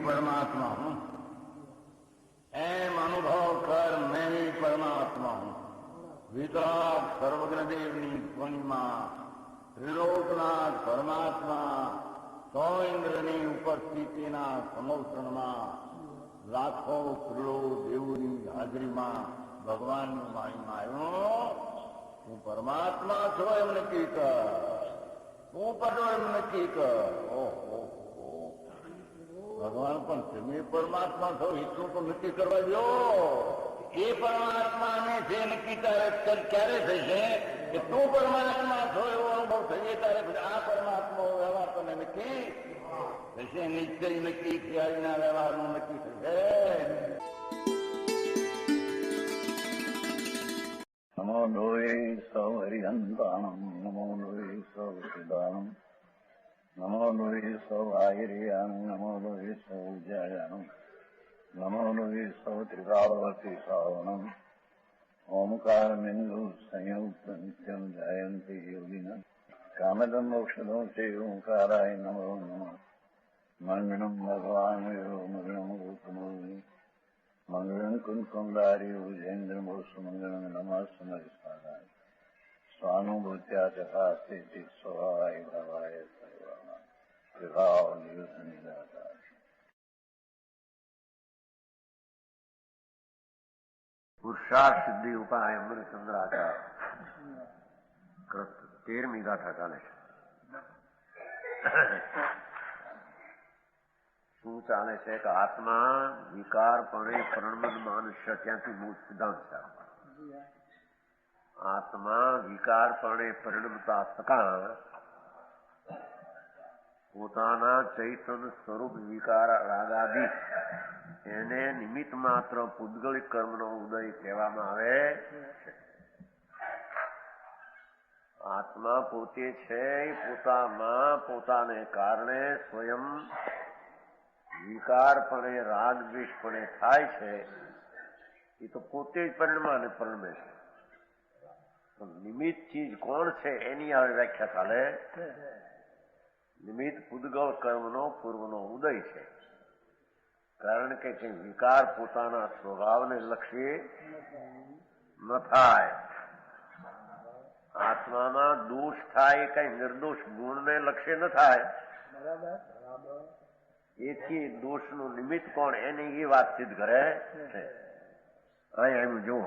परमात्मा हूं, एम अनुभव कर मैं भी परमात्मा हूं। वितराग सर्वज्ञ देवनी ध्वनिमा ત્રિલોકનાથ પરમાત્મા સો ઇન્દ્રની ઉપસ્થિતિના સમોસણમાં લાખો કરોડો દેવોની હાજરીમાં ભગવાનનું માહિમા આવ્યો. હું પરમાત્મા છો એમ નક્કી કર, હું પદો એમ નક્કી કર. ઓહો, ભગવાન પણ તમે પરમાત્મા છો એટલું તો નક્કી કરવા દો. એ પરમાત્માને જે નક્કી ક્યારે થશે કે તું પરમાત્મા છો એવો અનુભવ થઈએ ત્યારે આ પરમાત્મા વ્યવહાર તને નક્કી થશે. નિશ્ચય નક્કી થયાના વ્યવહારનું નક્કી થશે. નમો લોહે સૌ હરિહંતાણમ, નમો લોહે સૌ સિદાનમ, નમો લોહે સૌ આયર્યાણમ, નમો લોહે સૌ જયાણમ, નમો લોહે સૌ ત્રિકાળવતી શ્રાવણમ. ઓમકાર બિંદુ સંયુક્ત નિત્યમ જયંતિ યોગિના કામદમ મોક્ષદો છે ઓંકારાય નમો નમઃ. મંગળમ ભગવાન મંગળમ રૂપમોહિ મંગળમ કુંકુમધારી ઉજેન્દ્રમો સુમંગળમ નમઃ સમરિસ્વાદાય સ્વાનુભૂત્યા ચકાસ્તે સ્વભાવાય ભાવાય સર્વાના વિભાવ નિયુત નિરાકાર. પુરુષાર્થ સિદ્ધિ ઉપાય અમૃતચંદ્રાચાર 13મી ગાથા ચાલે છે. શું ચાલે છે કે આત્મા વિકારપણે પરિણમન મનુષ્ય ત્યાંથી મૂળ સિદ્ધાંત છે. આત્મા વિકારપણે પરિણમતા થતા પોતાના ચૈતન સ્વરૂપ વિકાર રાગાદી એને નિમિત્ત માત્ર પૂદગલિક કર્મનો ઉદય કહેવામાં આવે છે. આત્મા પોતે છે પોતામાં પોતાને કારણે સ્વયં વિકારપણે રાગ દ્વેષપણે થાય છે. એ તો પોતે જ પરિણમે છે. નિમિત્ત ચીજ કોણ છે એની હવે વ્યાખ્યા ચાલે. નિમિત્ત પૂદગલ કર્મનો પૂર્વનો ઉદય છે. કારણ કે વિકાર પોતાના સ્વભાવને લક્ષી ન થાય. આત્મામાં દોષ થાય કઈ નિર્દોષ ગુણને લક્ષ્ય ન થાય. એથી દોષનું નિમિત્ત કોણ એની એ વાત સિદ્ધ કરે છે. અહીં જુઓ,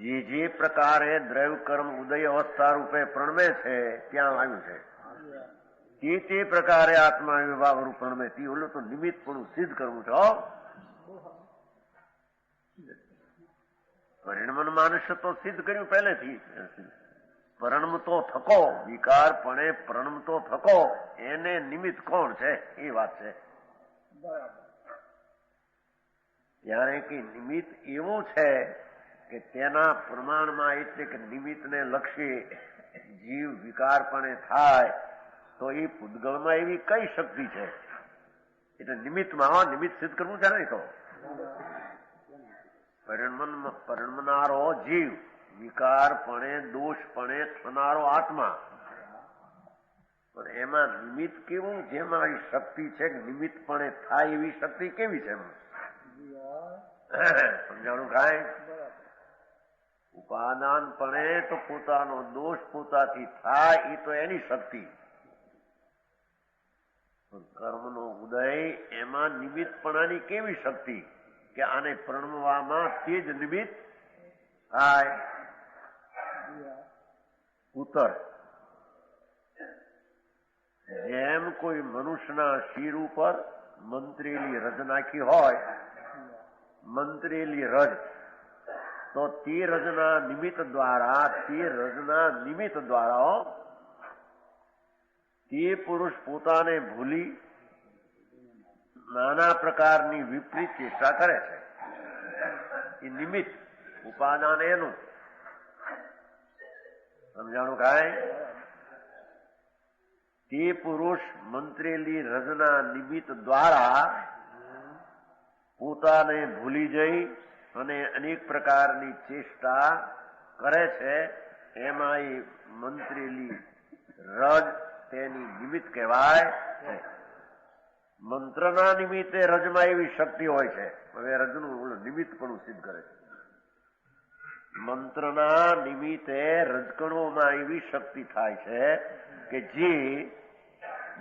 જે પ્રકારે દ્રવ્ય કર્મ ઉદય અવસ્થા રૂપે પ્રણમે છે ત્યાં આવ્યું છે. તે પ્રકારે આત્મા વિભાવ રૂપ પ્રણમે તે ઓલું તો નિમિત્ત પણ સિદ્ધ કરવું છે. પરિણમન મનુષ્ય તો સિદ્ધ કર્યું પહેલેથી. પરણમતો થકો વિકારપણે પરણમતો થકો એને નિમિત્ત કોણ છે એ વાત છે. ત્યારે કે નિમિત્ત એવું છે કે તેના પ્રમાણમાં એટલે કે નિમિત્તને લક્ષી જીવ વિકારપણે થાય તો એ પૂદગલમાં એવી કઈ શક્તિ છે એટલે નિમિત્તમાં નિમિત્ત સિદ્ધ કરવું છે નહીં. તો પરિણમનારો જીવ વિકારપણે દોષપણે થનારો આત્મા પણ એમાં નિમિત્ત કેવું જેમાં એ શક્તિ છે કે નિમિત્તપણે થાય એવી શક્તિ કેવી છે સમજાણું કાંઈ. ઉપાદાનપણે તો પોતાનો દોષ પોતાથી થાય એ તો એની શક્તિ. કર્મનો ઉદય એમાં નિમિત્તપણાની કેવી શક્તિ કે આને પ્રણમવામાં તે જ નિમિત્ત થાય. ઉત્તર, જેમ કોઈ મનુષ્યના શિર ઉપર મંત્રેલી રજ નાખી હોય, મંત્રેલી રજ, તો તે રજના નિમિત્ત દ્વારા તે પુરુષ પોતાને ભૂલી નાના પ્રકારની વિપરીત ચેષ્ટા કરે છે. એ નિમિત્ત ઉપાદાન એનું સમજાણું કાંઈ. તે પુરુષ મંત્રેલી રજના નિમિત્ત દ્વારા પોતાને ભૂલી જઈ અને અનેક પ્રકારની ચેષ્ટા કરે છે. એમાં એ મંત્રેલી રજ તેની નિમિત્ત કહેવાય છે. મંત્રના નિમિત્તે રજમાં એવી શક્તિ હોય છે. હવે રજનું નિમિત્ત પણ સિદ્ધ કરે છે. મંત્રના નિમિત્તે રજકણોમાં એવી શક્તિ થાય છે કે જે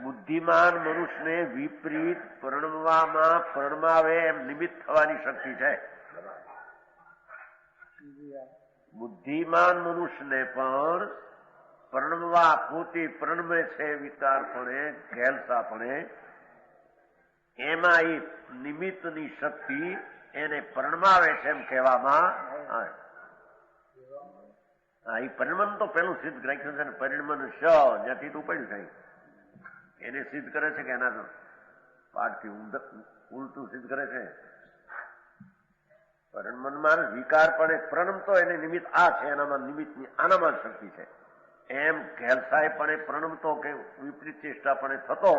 બુદ્ધિમાન મનુષ્યને વિપરીત પરણમાવે એમ નિમિત્ત થવાની શક્તિ છે. બુદ્ધિમાન મનુષ્યને પણ પરણવા પોતે પરણમે છે વિકારપણે ઘેલસાપણે, એમાં એ નિમિત્તની શક્તિ એને પરણમાવે છે એમ કહેવામાં આવે. હા, એ પરિણમન તો પેલું સિદ્ધ રાખ્યું છે ને, પરિણમન જ્યાંથી તો પડ્યું છે એને સિદ્ધ કરે છે કે એના પાઠથી ઉલટું સિદ્ધ કરે છે. પરિણમનમાં વિકારપણે પ્રણમતો એને નિમિત્ત આ છે, એનામાં નિમિત્તની આનામાં શક્તિ છે. એમ ઘેલસાયપણે પ્રણમતો કે વિપરીત ચેષ્ટાપણે થતો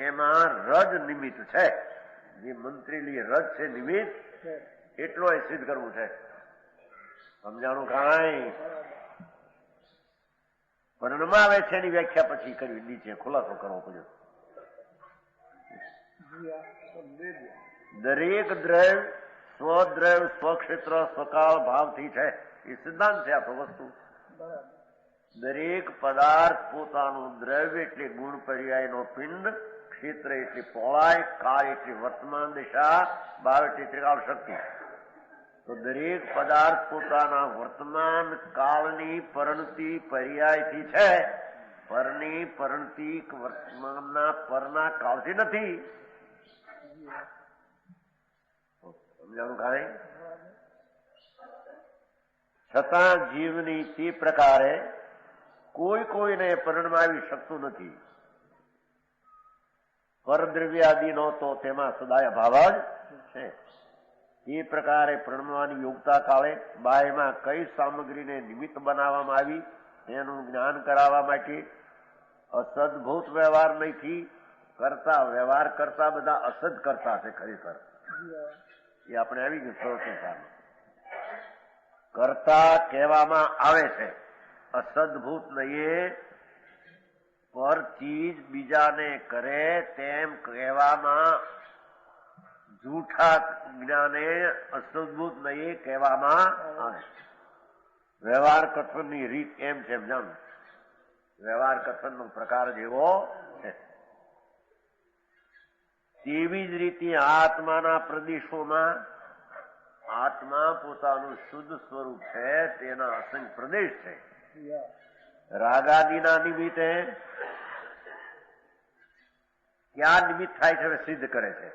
એમાં રજ નિમિત્ત છે. જે મંત્રીલી રજ છે નિમિત્ત, એટલો એ સિદ્ધ કરવું છે. સમજાણું કાંઈ? પરણમાવે છે એની વ્યાખ્યા પછી કરવી, નીચે ખુલાસો કરવો પડ્યો. દરેક દ્રવ્ય સ્વદ્રવ્ય સ્વક્ષેત્ર સ્વકાળ ભાવથી છે. એ સિદ્ધાંત છે. આ તો વસ્તુ દરેક પદાર્થ પોતાનું દ્રવ્ય એટલે ગુણ પર્યાયનો પિંડ, ક્ષેત્ર એટલે પહોળાઈ, કાળ એટલે વર્તમાન દિશા, ભાવ એટલે ત્રિકાળ શક્તિ. તો દરેક પદાર્થ પોતાના વર્તમાન કાળની પરણતી પર્યાયથી છે. પરની પરણતી વર્તમાનના પરના કાળથી નથી. સમજાણું કાંઈ? છતાં જીવની તે પ્રકારે કોઈને પરણમાવી શકતું નથી. પરદ્રવ્યાદિનો તો તેમાં સદાય અભાવ જ છે. એ પ્રકારે પરણવાની યોગ્યતા કાળે બાહ્યમાં કઈ સામગ્રીને નિમિત્ત બનાવવામાં આવી તેનું જ્ઞાન કરાવવા માટે અસદભૂત વ્યવહાર નથી કરતા. વ્યવહાર કરતા બધા અસદ કરતા છે. ખરેખર એ આપણે આવી ગયું પ્રવૃત્તિ કરતા કહેવામાં આવે છે. અસદભૂત નહીં, પર ચીજ બીજાને કરે તેમ કહેવામાં, જૂઠા જ્ઞાને અસદભૂત નહીં કહેવામાં આવે. વ્યવહાર કથનની રીત એમ છે. જાણો, વ્યવહાર કથનનો પ્રકાર જેવો છે તેવી જ રીતે આત્માના પ્રદેશોમાં આત્મા પોતાનું શુદ્ધ સ્વરૂપ છે, તેના અસંખ્ય પ્રદેશ છે. રાગાદિના નિમિત્તે ક્યાં નિમિત્ત થાય છે સિદ્ધ કરે છે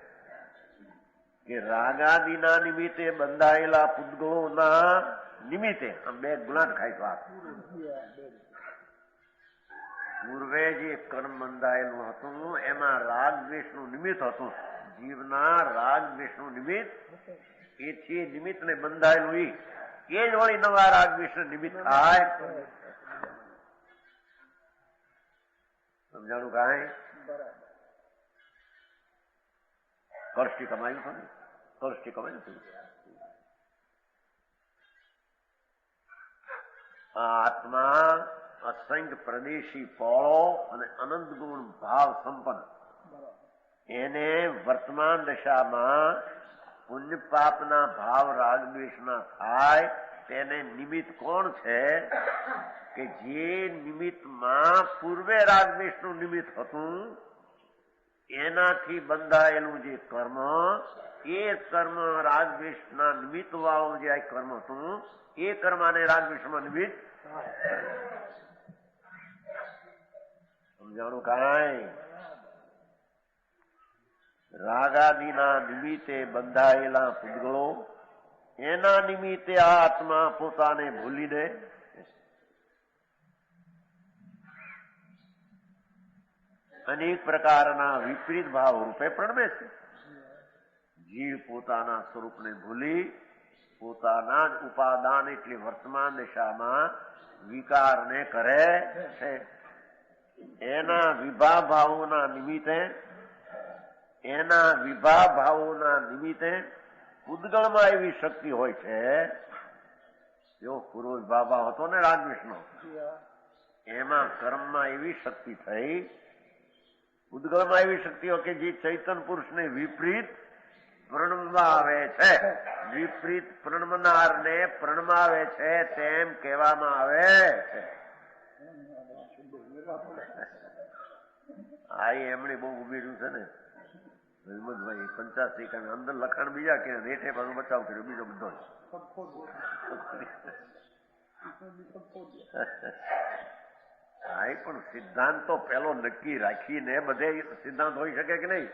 કે રાગાદિના નિમિત્તે બંધાયેલા પૂતગળોના નિમિત્તે આમ બે ગુણાટ ખાય વાત. પૂર્વે જે કર્મ બંધાયેલું હતું એમાં રાગ દ્વેષનું નિમિત્ત હતું. જીવના રાગ દ્વેષનું નિમિત્ત એથી નિમિત્તને બંધાયેલું એ જ વળી નવા રાગ દ્વેષ નિમિત્ત થાય. સમજાણું કાંઈ? કષ્ટી કમાયું છે ને? કષ્ટી કમાયું છે. આત્મા અસંખ્ય પ્રદેશી પોળો અને અનંત ગુણ ભાવ સંપન્ન. એને વર્તમાન દશામાં પુણ્ય પાપના ભાવ રાગદ્વેષના થાય તેને નિમિત્ત કોણ છે કે જે નિમિત્તમાં પૂર્વે રાગદ્વેષનું નિમિત્ત હતું એનાથી બંધાયેલું જે કર્મ, એ કર્મ રાગદ્વેષના નિમિત્ત વાળું જે આ કર્મ હતું એ કર્મને રાગદ્વેષમાં નિમિત્ત. સમજાણું કાંઈ? રાગાદિના નિમિત્તે બંધાયેલા પૂતગળો એના નિમિત્તે આ આત્મા પોતાને ભૂલીને અનેક પ્રકારના વિપરીત ભાવ રૂપે પ્રણમે છે. જીવ પોતાના સ્વરૂપને ભૂલી પોતાના જ ઉપાદાન એટલે વર્તમાન દિશામાં વિકારને કરે છે. એના વિભા ભાવોના નિમિત્તે પૂતગળમાં એવી શક્તિ હોય છે. જો પૂર્વ વિભા ભાવ હતો ને રાગદ્વેષનો, એમાં કર્મમાં એવી શક્તિ થઈ ઉદ્ગલમાં એવી શક્તિઓ કે જે ચૈતન પુરુષને વિપરીત પ્રણમાવે છે, વિપરીત પ્રણમનારને પ્રણમાવે છે તેમ કહેવામાં આવે છે. આ એમણે બહુ ઉભેર્યું છે ને હિંમતભાઈ 85 અંદર લખાણ બીજા કે રેઠે પાછું બચાવ કર્યો બીજો બધો. હા પણ સિદ્ધાંત તો પેલો નક્કી રાખીને બધે સિદ્ધાંત હોઈ શકે કે નહીં?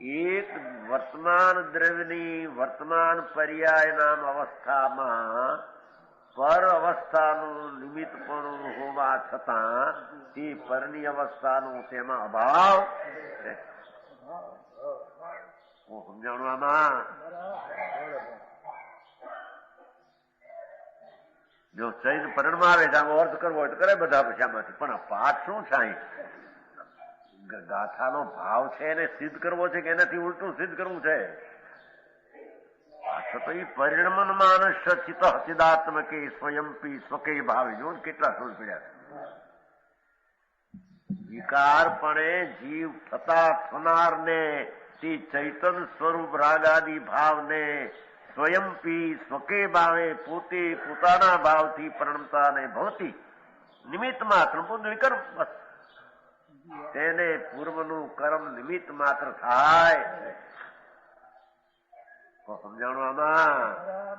એક વર્તમાન દ્રવ્યની વર્તમાન પર્યાય નામ અવસ્થામાં પર અવસ્થાનું નિમિત્તપણું હોવા છતાં તે પરની અવસ્થાનું તેમાં અભાવ છે. હું સમજાણું આમાં? જો ચૈત પરણમાં આવે છે આનો અર્થ કરવો હોય તો કરે બધા પછી આમાંથી. પણ આ પાઠ શું છે? ગાથાનો ભાવ છે એને સિદ્ધ કરવો છે કે એનાથી ઉલટું સિદ્ધ કરવું છે? પાછો તો એ પરિણમન માનસ ચિત્ત ચિદાત્મકે સ્વયંપી સ્વકે ભાવે. જો કેટલા શોધ પડ્યા. વિકારપણે જીવ થતા થનારને તે ચૈતન સ્વરૂપ રાગાદી ભાવને સ્વયંપી સ્વકે ભાવે પોતે પોતાના ભાવથી પરણતા ને ભવતી નિમિત્ત માત્ર વિકર્મ બસ તેને પૂર્વનું કર્મ નિમિત્ત માત્ર થાય. સમજાણું આમાં?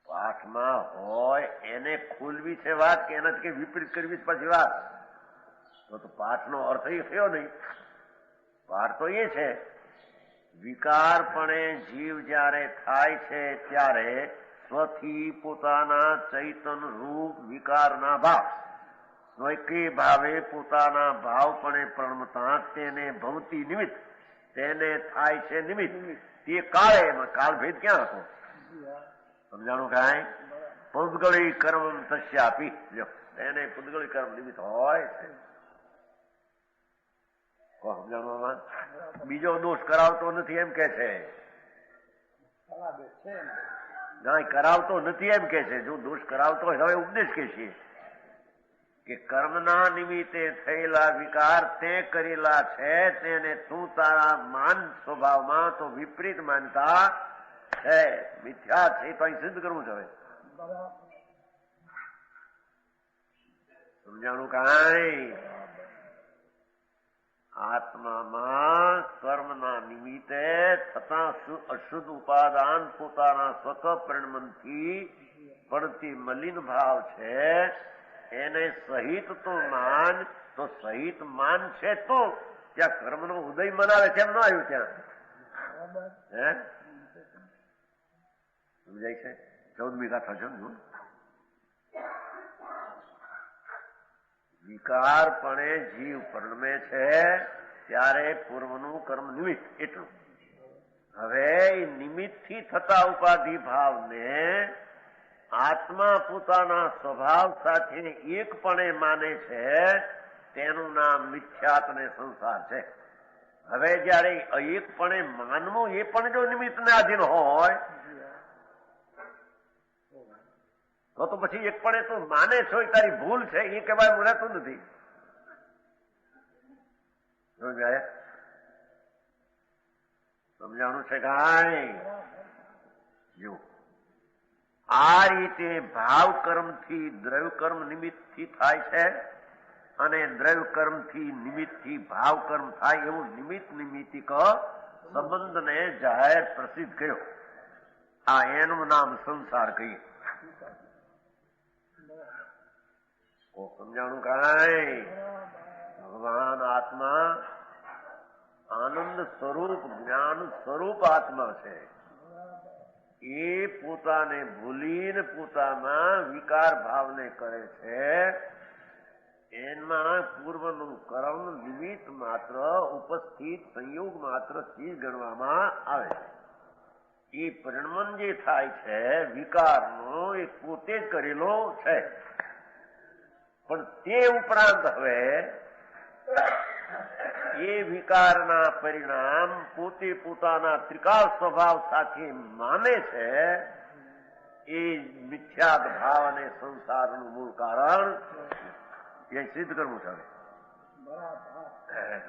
પાઠમાં હોય એને ખોલવી છે વાત કે એનાથી કઈ વિપરીત કરવી પછી વાત? તો પાઠનો અર્થ એ થયો નહીં. પાઠ તો એ છે વિકારપણે જીવ જયારે થાય છે ત્યારે સ્વથી પોતાના ચૈતન રૂપ વિકારના ભાવ સ્વકે ભાવે પોતાના ભાવપણે પ્રણમતા તેને ભવતી નિમિત્ત તેને થાય છે નિમિત્ત. તે કાળે એમાં કાળભેદ ક્યાં હતો? સમજાણું કાંઈ? પુદ્ગળી કર્મ તસ્યાપી. એને પુદ્ગળી કર્મ નિમિત્ત હોય છે. સમજાણું? બીજો દોષ કરાવતો નથી એમ કે છે. ના કરાવતો નથી એમ કે છે. જો દોષ કરાવતો હોય હવે ઉપદેશ કે છે કે કર્મના નિમિત્તે થયેલા વિકાર તે કરેલા છે તેને તું તારા માન સ્વભાવમાં તો વિપરીત માનતા છે, મિથ્યા છે. તો અહીં સિદ્ધ કરવું છે. હવે સમજાણું કાંઈ? આત્મામાં કર્મના નિમિત્તે થતા અશુદ્ધ ઉપાદાન પોતાના સ્વત પરિણમનથી પડતી મલિન ભાવ છે એને સહિત તો માન. તો સહિત માન છે તો ત્યાં કર્મનો ઉદય મનાવે છે એમ ન આવ્યું ત્યાં? હે સમજાય છે? 14મી ગાથા સમજો. વિકારપણે જીવ પરિણમે છે ત્યારે પૂર્વનું કર્મ નિમિત્ત એટલું. હવે નિમિત્તથી થતા ઉપાધિ ભાવને આત્મા પોતાના સ્વભાવ સાથે એકપણે માને છે તેનું નામ મિથ્યાત્ ને સંસાર છે. હવે જયારે એકપણે માનવું એ પણ જો નિમિત્તને આધીન હોય તો પછી એકપણે તું માને છો તારી ભૂલ છે એ કહેવાય મળતું નથી. સમજાણું છે કાંઈ? જો આ રીતે ભાવ કર્મથી દ્રવ્ય કર્મ નિમિત્તથી થાય છે અને દ્રવ્ય કર્મથી નિમિત્તથી ભાવ કર્મ થાય એવું નિમિત્ત નિમિત્તિક સંબંધને જાહેર પ્રસિદ્ધ કર્યો. આ એનું નામ સંસાર કહીએ. સમજાણું કાંઈ? ભગવાન આત્મા આનંદ સ્વરૂપ જ્ઞાન સ્વરૂપ આત્મા છે. એ પોતાને ભૂલીને પોતામાં વિકાર ભાવને કરે છે. એમાં પૂર્વનું કર્મ નિમિત્ત માત્ર ઉપસ્થિત સંયોગ માત્ર ચીજ ગણવામાં આવે છે. એ પરિણમન જે થાય છે વિકારનો એ પોતે જ કરેલો છે. પણ તે ઉપરાંત હવે એ વિકારના પરિણામ પોતે પોતાના ત્રિકાળ સ્વભાવ સાથે માને છે એ મિથ્યાદ ભાવ અને સંસારનું મૂળ કારણ એ સિદ્ધ કરવું છે.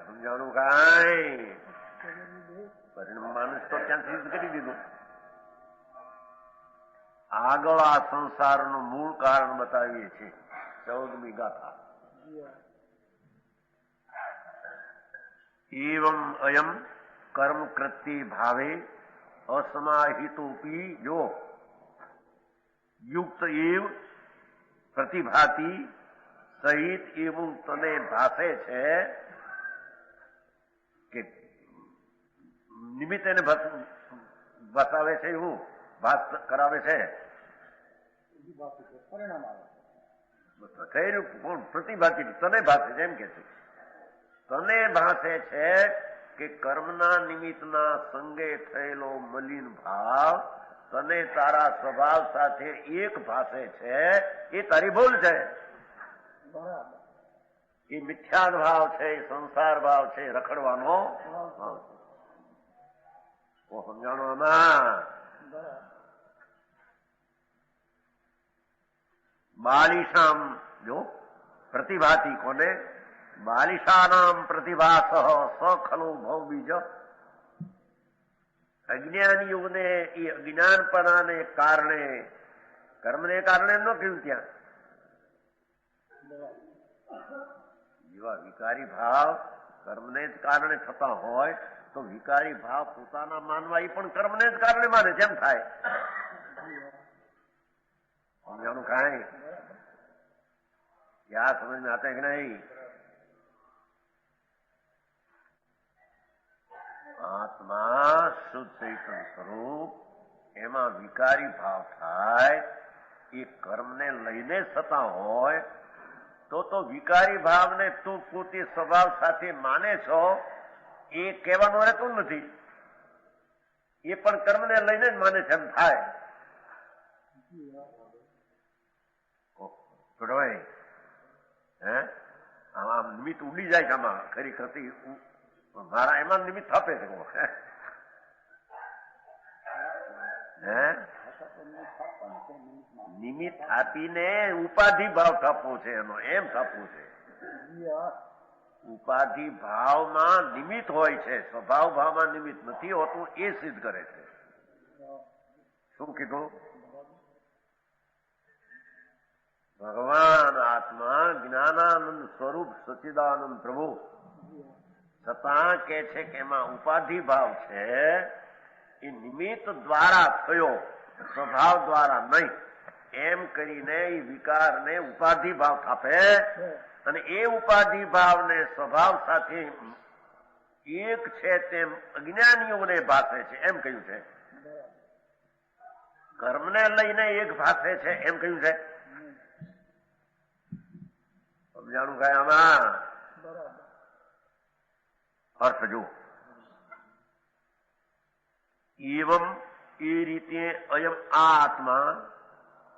સમજાણું કાંઈ પરિણામ માણસ તો ત્યાં સિદ્ધ કરી દીધું. આગળ આ સંસારનું મૂળ કારણ બતાવીએ છીએ 14મી ગાથા. એવમ અયમ કર્મ કૃત્ય ભાવે અસમાહિતોપી જો યુક્ત એવ પ્રતિભાતી સહિત એવું તને ભાસે છે કે નિમિત્ત એને બતાવે છે, એવું ભાસ કરાવે છે. પરિણામ આવે કયું કોણ પ્રતિભાતી તને ભાસે છે એમ કે છે. તને ભાસે છે કે કર્મના નિમિત્તના સંગે થયેલો મલિન ભાવ તને તારા સ્વભાવ સાથે એક ભાસે છે. એ તારી ભૂલ છે. એ મિથ્યાદ ભાવ છે, સંસાર ભાવ છે, રખડવાનો ભાવ છે. સમજાણો આમાં બાલિશામ જો પ્રતિભાતી કોને બાલિશાનામ પ્રતિભાસ સખલો ભવ બીજ. અજ્ઞાનીઓને એ અજ્ઞાનપણાને કારણે કર્મને કારણે ન કહ્યું ત્યાં જેવા વિકારી ભાવ કર્મને જ કારણે થતા હોય તો વિકારી ભાવ પોતાના માનવા એ પણ કર્મને જ કારણે માને જેમ થાય. સમજાણું કાંઈ क्या समझ में आता है कि नहीं? આત્મા શુદ્ધ ચૈતન્ય સ્વરૂપ એમાં વિકારી ભાવ થાય એ કર્મને લઈને થતા હોય તો વિકારી ભાવને તું પોતે સ્વભાવ સાથે માને છો એ કહેવાનું રહેતું નથી. એ પણ કર્મને લઈને જ માને છે એમ થાય. છોડવાય હે આમાં નિમિત્ત ઉડી જાય છે. આમાં ખરેખર મારા એમાં નિમિત્ત થપે છે. હે નિમિત્ત આપીને ઉપાધિ ભાવ થપવો છે એનો, એમ થપવું છે. ઉપાધિ ભાવમાં નિમિત્ત હોય છે, સ્વભાવ ભાવમાં નિમિત્ત નથી હોતું. એ સિદ્ધ કરે છે. શું કીધું? ભગવાન આત્મા જ્ઞાનાનંદ સ્વરૂપ સચ્ચિદાનંદ પ્રભુ છતાં કે છે કે એમાં ઉપાધિ ભાવ છે. એ નિમિત્ત દ્વારા થયો, સ્વભાવ દ્વારા નહીં. એમ કરીને એ વિકારને ઉપાધિ ભાવ થાપે અને એ ઉપાધિ ભાવને સ્વભાવ સાથે એક છે તેમ અજ્ઞાનીઓને ભાસે છે એમ કહ્યું છે. કર્મને લઈને એક ભાસે છે એમ કહ્યું છે. સમજાણું કાંઈ આમાં? અર્થ જો એવમ એ રીતે અયમ આ આત્મા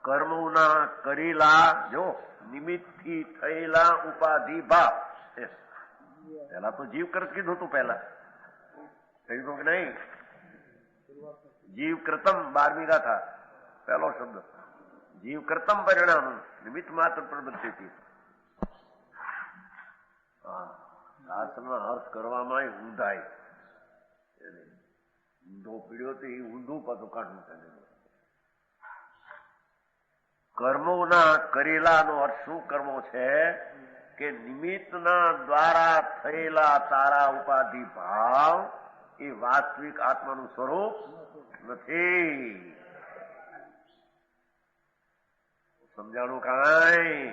કર્મોના કરેલા જો નિમિત્તથી થયેલા ઉપાધિ ભાવ. પેલા તો જીવ કરત કીધું હતું. પેલા કહ્યું કે નહીં? જીવ કૃતમ 12મી ગાથા પહેલો શબ્દ જીવ કૃતમ પરિણામ નિમિત્ત માત્ર પ્રબુદ્ધિ. શાસ્ત્રના અર્થ કરવામાં ઊંધાય ઊંધો પીડ્યો તો એ ઊંધું પાછું કાઢવું છે. કર્મોના કરેલાનો અર્થ શું કર્મો છે કે નિમિત્તના દ્વારા થયેલા તારા ઉપાધિ ભાવ એ વાસ્તવિક આત્માનું સ્વરૂપ નથી. સમજાણું કાંઈ?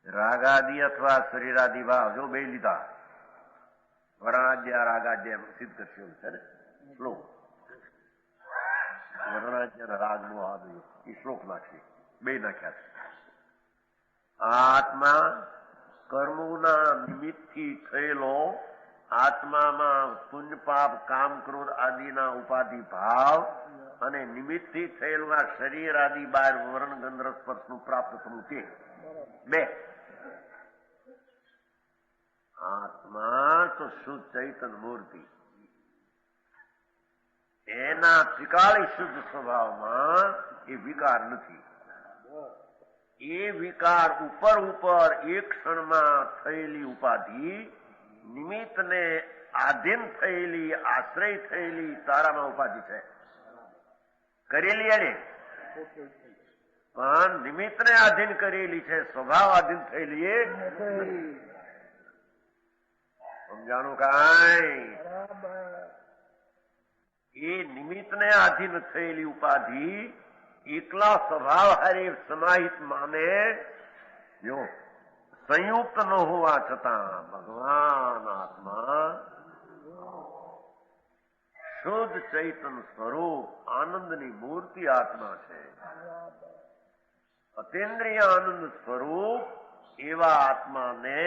રાગાદિ અથવા શરીરાદિ ભાવ જો બે લીધા, વર્ણાદ્ય રાગાદ્ય સિદ્ધ કરશે છે ને શ્લોક. વર્ણાદ્ય રાગ નો આદિ એ શ્લોક નાખશે, બે નાખ્યા છે. આત્મા કર્મોના નિમિત્તથી થયેલો આત્મામાં પુણ્ય પાપ કામ ક્રોધ આદિના ઉપાધિ ભાવ અને નિમિત્તથી થયેલું આ શરીર આદિ બાર વર્ણ ગંધ રસ સ્પર્શનું પ્રાપ્ત થવું તે બે. આત્મા તો શુદ્ધ ચૈતન્ય મૂર્તિ એના ત્રિકાળી શુદ્ધ સ્વભાવમાં એ વિકાર નથી. એ વિકાર ઉપર એક ક્ષણમાં થયેલી ઉપાધિ, નિમિત્તને આધીન થયેલી, આશ્રય થયેલી તારામાં ઉપાધિ છે કરેલી એને, પણ નિમિત્તને આધીન કરેલી છે, સ્વભાવ આધીન થયેલી એ સમજાણું કાંઈ? એ નિમિત્તને આધીન થયેલી ઉપાધિ એકલા સ્વભાવ હારે સમાહિત માને, જો સંયુક્ત ન હોવા છતાં ભગવાન આત્મા શુદ્ધ ચૈતન સ્વરૂપ આનંદની મૂર્તિ આત્મા છે. અતિન્દ્રિય આનંદ સ્વરૂપ એવા આત્માને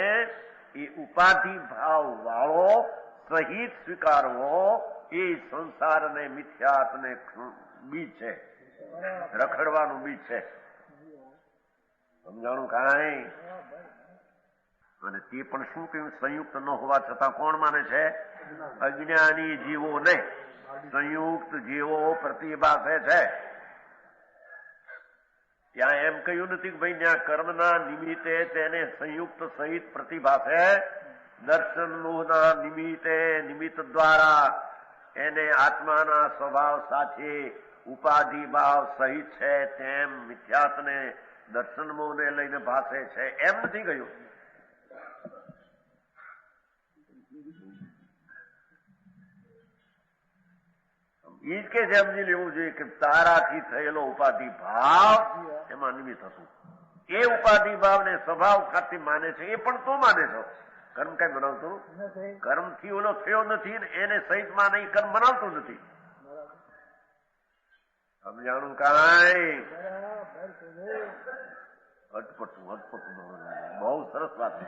એ ઉપાધિ ભાવ વાળો સહિત સ્વીકારવો એ સંસારને મિથ્યાત્વને બીજ છે, રખડવાનું બીજ છે. સમજાણું કાંઈ? અને તે પણ શું કહ્યું? સંયુક્ત ન હોવા છતાં કોણ માને છે? અજ્ઞાની જીવોને સંયુક્ત જીવો પ્રતિભાસે છે. ત્યાં એમ કહ્યું નથી કે ભાઈ ત્યાં કર્મના નિમિત્તે તેને સંયુક્ત સહિત પ્રતિભાસે, દર્શનના નિમિત્તે નિમિત્ત દ્વારા એને આત્માના સ્વભાવ સાથે ઉપાધિ ભાવ સહિત છે તેમ મિથ્યાત્વને દર્શન મોહને લઈને ભાસે છે એમ નથી કહ્યું. એ જ કે સમજી લેવું જોઈએ કે તારાથી થયેલો ઉપાધિ ભાવ એમાં નિમિત્ત હતું. એ ઉપાધિ ભાવને સ્વભાવ ખાતી માને છે, એ પણ તું માને છો. કર્મ કઈ બનાવતું કર્મથી ઓલો થયો નથી ને એને સહિત માને, એ કર્મ બનાવતું નથી. સમજાણું કાંઈ? અટપટું બહુ સરસ વાત છે.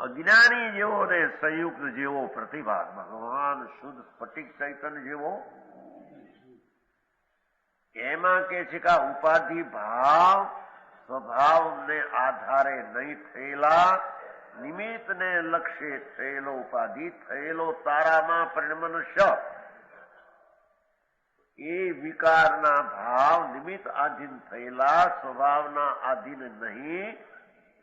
અજ્ઞાની જેવો ને સંયુક્ત જેવો પ્રતિભા, ભગવાન શુદ્ધ સ્ફટિક ચૈતન્ય જેવો, એમાં કે છે કે ઉપાધિ ભાવ સ્વભાવને આધારે નહીં થયેલા, નિમિત્તને લક્ષ્ય થયેલો ઉપાધિ થયેલો તારામાં પરિણમનશ એ વિકારના ભાવ નિમિત્ત આધીન થયેલા, સ્વભાવના આધીન નહીં,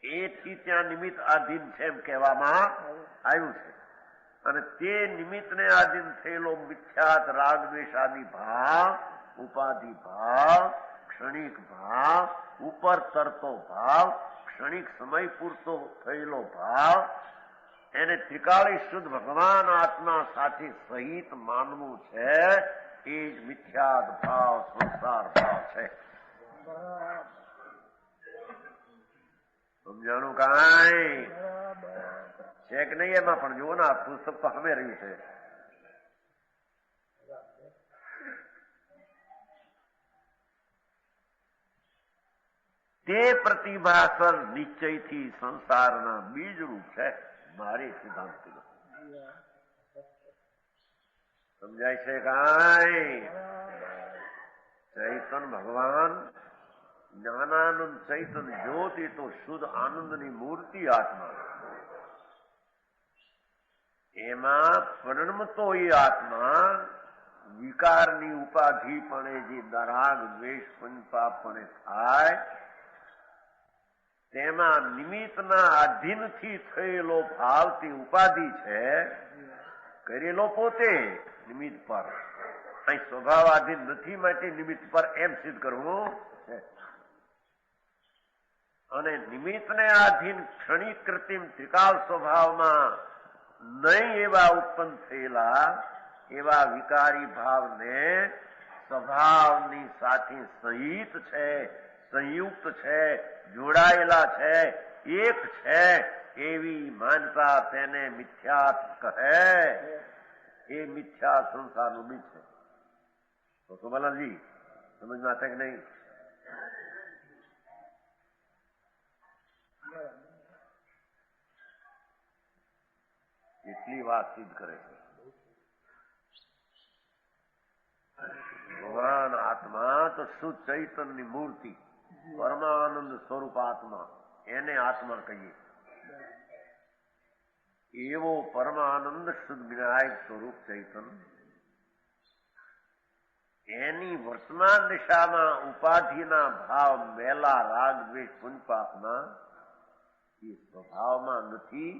એથી ત્યાં નિમિત્ત આધીન છે એમ કહેવામાં આવ્યું છે. અને તે નિમિત્તને આધીન થયેલો મિથ્યાત રાગ દ્વેષ આદિ ભાવ, ઉપાધિ ભાવ, ક્ષણિક ભાવ, ઉપર તરતો ભાવ, ક્ષણિક સમય પૂરતો થયેલો ભાવ, એને ત્રિકાળી શુદ્ધ ભગવાન આત્મા સાથે સહિત માનવું છે. એ જ મિથ્યાદ ભાવ, સંસાર ભાવ છે. સમજાણું કાંઈ? છે કે નહીં? એમાં પણ જુઓ ને, આ પુસ્તક તો હમે રહ્યું છે. તે પ્રતિભાસર નિશ્ચયથી સંસારના બીજરૂપ છે. મારી સિદ્ધાંત સમજાય છે કાંઈ? ચૈતન ભગવાન જ્ઞાનાનંદ ચૈતન જ્યોતિ તો શુદ્ધ આનંદની મૂર્તિ આત્મા, એમાં પરિણમતો એ આત્મા વિકારની ઉપાધિપણે જે રાગ દ્વેષ પંચપાપણે થાય, તેમાં નિમિત્તના આધીનથી થયેલો ભાવથી ઉપાધિ છે, કરેલો પોતે નિમિત્ત પર, અહીં સ્વભાવ આધીન નથી માટે નિમિત્ત પર એમ સિદ્ધ કરવું છે. અને નિમિત્તને આધીન ક્ષણિક કૃત્રિમ ત્રિકાળ સ્વભાવમાં નહીં એવા ઉત્પન્ન થયેલા એવા વિકારી ભાવને સ્વભાવની સાથે સહિત છે, સંયુક્ત છે, જોડાયેલા છે, એક છે એવી માનતા તેને મિથ્યાત કહે. એ મિથ્યા સંસારનું બીજ છે. તો બાલાજી સમજમાં છે કે નહીં? એટલી વાત સિદ્ધ કરે છે. ભગવાન આત્મા તો શુદ્ધ ચૈતનની મૂર્તિ, પરમાનંદ સ્વરૂપ આત્મા, એને આત્મા કહીએ. એવો પરમાનંદ શુદ્ધ વિનાયક સ્વરૂપ ચૈતન્ય એની વર્તમાન દિશામાં ઉપાધિના ભાવ મેલા રાગ દ્વેષ પુણ્યપાપના એ સ્વભાવમાં નથી,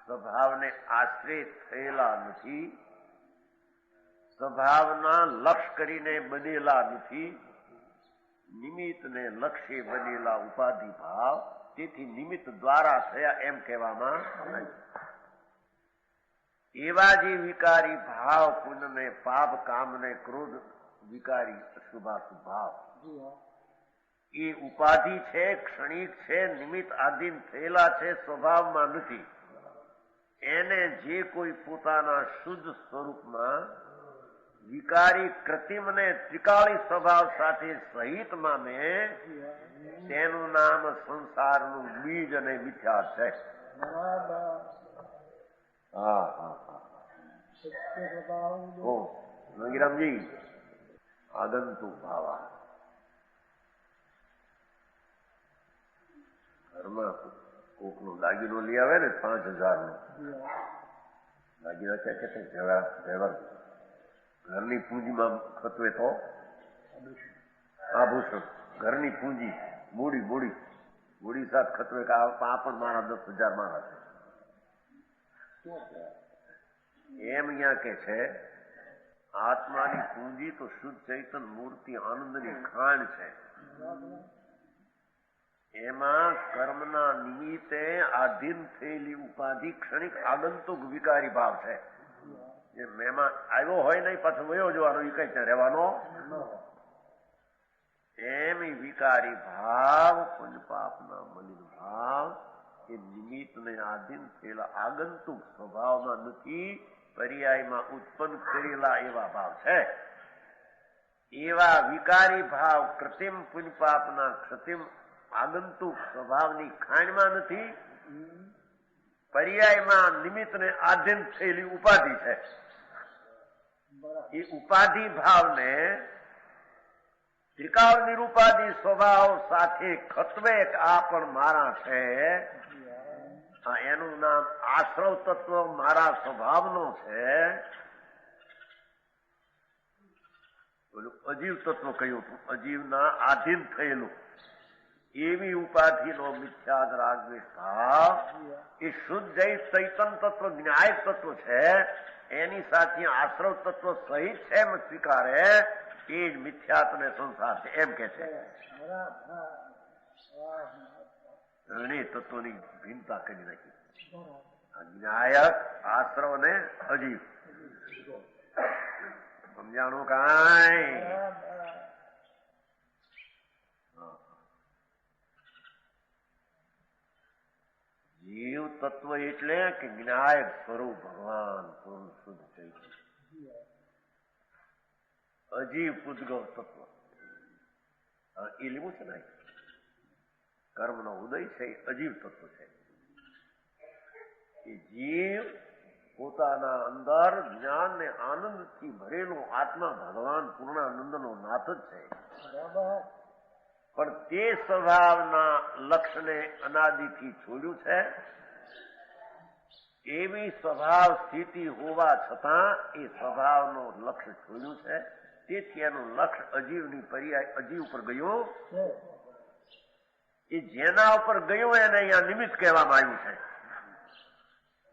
સ્વભાવને આશ્રય થયેલા નથી, સ્વભાવના લક્ષ્ય કરીને બનેલા નથી, નિમિત્તને લક્ષ્ય બનેલા ઉપાધિ ભાવ, તેથી નિમિત્ત દ્વારા થયા એમ કહેવામાં આવે. એવા જે વિકારી ભાવ પુણ્યને પાપ કામને ક્રોધ વિકારી અશુભાશુભ ભાવ એ ઉપાધિ છે, ક્ષણિક છે, નિમિત્ત આધીન થયેલા છે, સ્વભાવમાં નથી. એને જે કોઈ પોતાના શુદ્ધ સ્વરૂપમાં વિકારી કૃત્રિમને ત્રિકાળી સ્વભાવ સાથે સહિત માને તેનું નામ સંસારનું બીજ અને મિથ્યા છે. હા હા હા રંગીરામજી આગંતુક ભાવા ઘરમાં કોકનો દાગીનો લઈ આવે ને 5,000 નો દાગીના છે કે વ્યવહાર ઘરની પૂંજીમાં ખતવે તો આભૂષણ ઘરની પૂંજી મૂડી સાથે ખતવે કે આ પણ મારા 10,000 મારા છે એમ અહીંયા કે છે. આત્માની પૂંજી તો શુદ્ધ ચૈતન્ય મૂર્તિ આનંદની ખાણ છે. એમાં કર્મના નિમિત્તે આધીન થયેલી ઉપાધિ ક્ષણિક આગંતુક વિકારી ભાવ છે. જે મહેમાન આવ્યો હોય નહીં પાછો વયો જવાનો એ કઈ ત્યાં રહેવાનો એમ વિકારી ભાવ પુણ્ય પાપના મલિન ભાવ એ નિમિત્તને આધીન થયેલા આગંતુક સ્વભાવમાં નથી, પર્યાયમાં ઉત્પન્ન કરેલા એવા ભાવ છે. એવા વિકારી ભાવ કૃત્રિમ પુણ્ય પાપના કૃત્રિમ આગંતુક સ્વભાવની ખાણમાં નથી, પર્યાયમાં નિમિત્તને આધીન થયેલી ઉપાધિ છે. એ ઉપાધિ ભાવને ત્રિકાળ નિરૂપાધિ સ્વભાવ સાથે ખતવે આ પણ મારા છે, એનું નામ આશ્રવ તત્વ મારા સ્વભાવનો છે. બોલું અજીવ તત્વ કહ્યું હતું, અજીવના આધીન થયેલું એવી ઉપાધિનો મિથ્યાદ રાગદ્વેષ ભાવ એ શુદ્ધ ચૈતન્ય તત્વ જ્ઞાયક તત્વ છે. એની સાથે આશ્રવ તત્વ સહિત છે એમ સ્વીકારે એ જ મિથ્યાત્વને સંસાર છે એમ કે છે. ત્રણેય તત્વોની ભિન્નતા કરી નાખી, જ્ઞાયક, આશ્રવ અને અજીવ. સમજાણું કાંઈ? જીવ તત્વ એટલે કે જ્ઞાયક સ્વરૂપ ભગવાન પૂર્ણ શુદ્ધ ચૈતન્ય. અજીવ પૂતગલ તત્વ એ લેવું છે ને, કર્મનો ઉદય છે એ અજીવ તત્વ છે. એ જીવ પોતાના અંદર જ્ઞાન ને આનંદથી ભરેલો આત્મા ભગવાન પૂર્ણાનંદનો નાથ જ છે. પણ તે સ્વભાવના લક્ષ્યને અનાદિથી છોડ્યું છે. એવી સ્વભાવ સ્થિતિ હોવા છતાં એ સ્વભાવનો લક્ષ્ય છોડ્યું છે. તેથી એનું લક્ષ્ય અજીવની પર્યાય અજીવ ઉપર ગયું. એ જેના ઉપર ગયું એને અહીંયા નિમિત્ત કહેવામાં આવ્યું છે,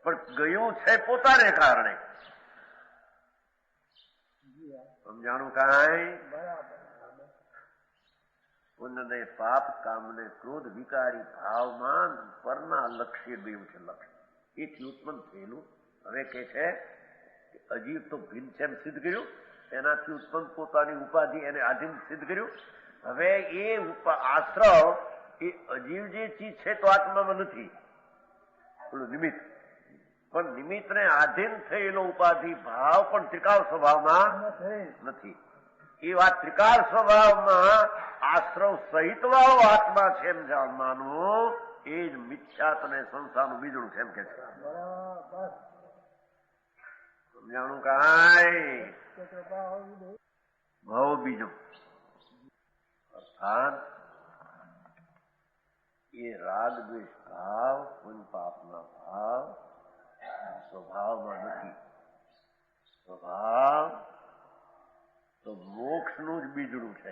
પણ ગયું છે પોતાને કારણે. સમજાણું કાંઈ? પુણ્યને પાપ કામને ક્રોધ વિકારી ભાવમાં પરના લક્ષ્ય ગયું છે. લક્ષ્ય એથી ઉત્પન્ન થયેલું. હવે કે છે કે અજીવ તો ભિન્ન છે એમ સિદ્ધ કર્યું, એનાથી ઉત્પન્ન પોતાની ઉપાધિ એને આધીન સિદ્ધ કર્યું. હવે એ આશ્રવ એ અજીવ જે ચીજ છે તો આત્મામાં નથી, પેલું નિમિત્ત. પણ નિમિત્તને આધીન થયેલો ઉપાધિ ભાવ પણ ત્રિકાળ સ્વભાવમાં નથી. એ વાત ત્રિકાળ સ્વભાવમાં આશ્રવ સહિત વાળો આત્મા છે એમ જાણવાનું એ જ મિથ્યાત અને સંસારનું બીજું છે એમ કે છે. સમજાણું કાંઈ? ભાવ બીજું અર્થાત એ રાગ દ્વેષ ભાવ પુણ્ય પાપના ભાવ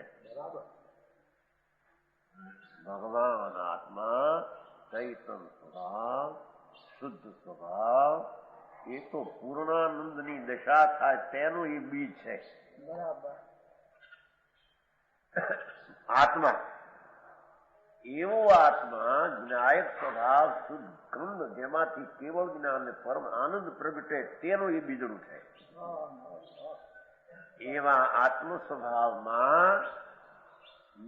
છે. ભગવાન આત્મા ચૈતન સ્વભાવ, શુદ્ધ સ્વભાવ, એ તો પૂર્ણાનંદની દશા થાય તેનું એ બીજ છે. આત્મા એવો આત્મા જ્ઞાયક સ્વભાવ, શુદ્ધ કંદ, જેમાંથી કેવળ જ્ઞાન અને પરમ આનંદ પ્રગટે તેનું એ બીજડું છે. એવા આત્મ સ્વભાવમાં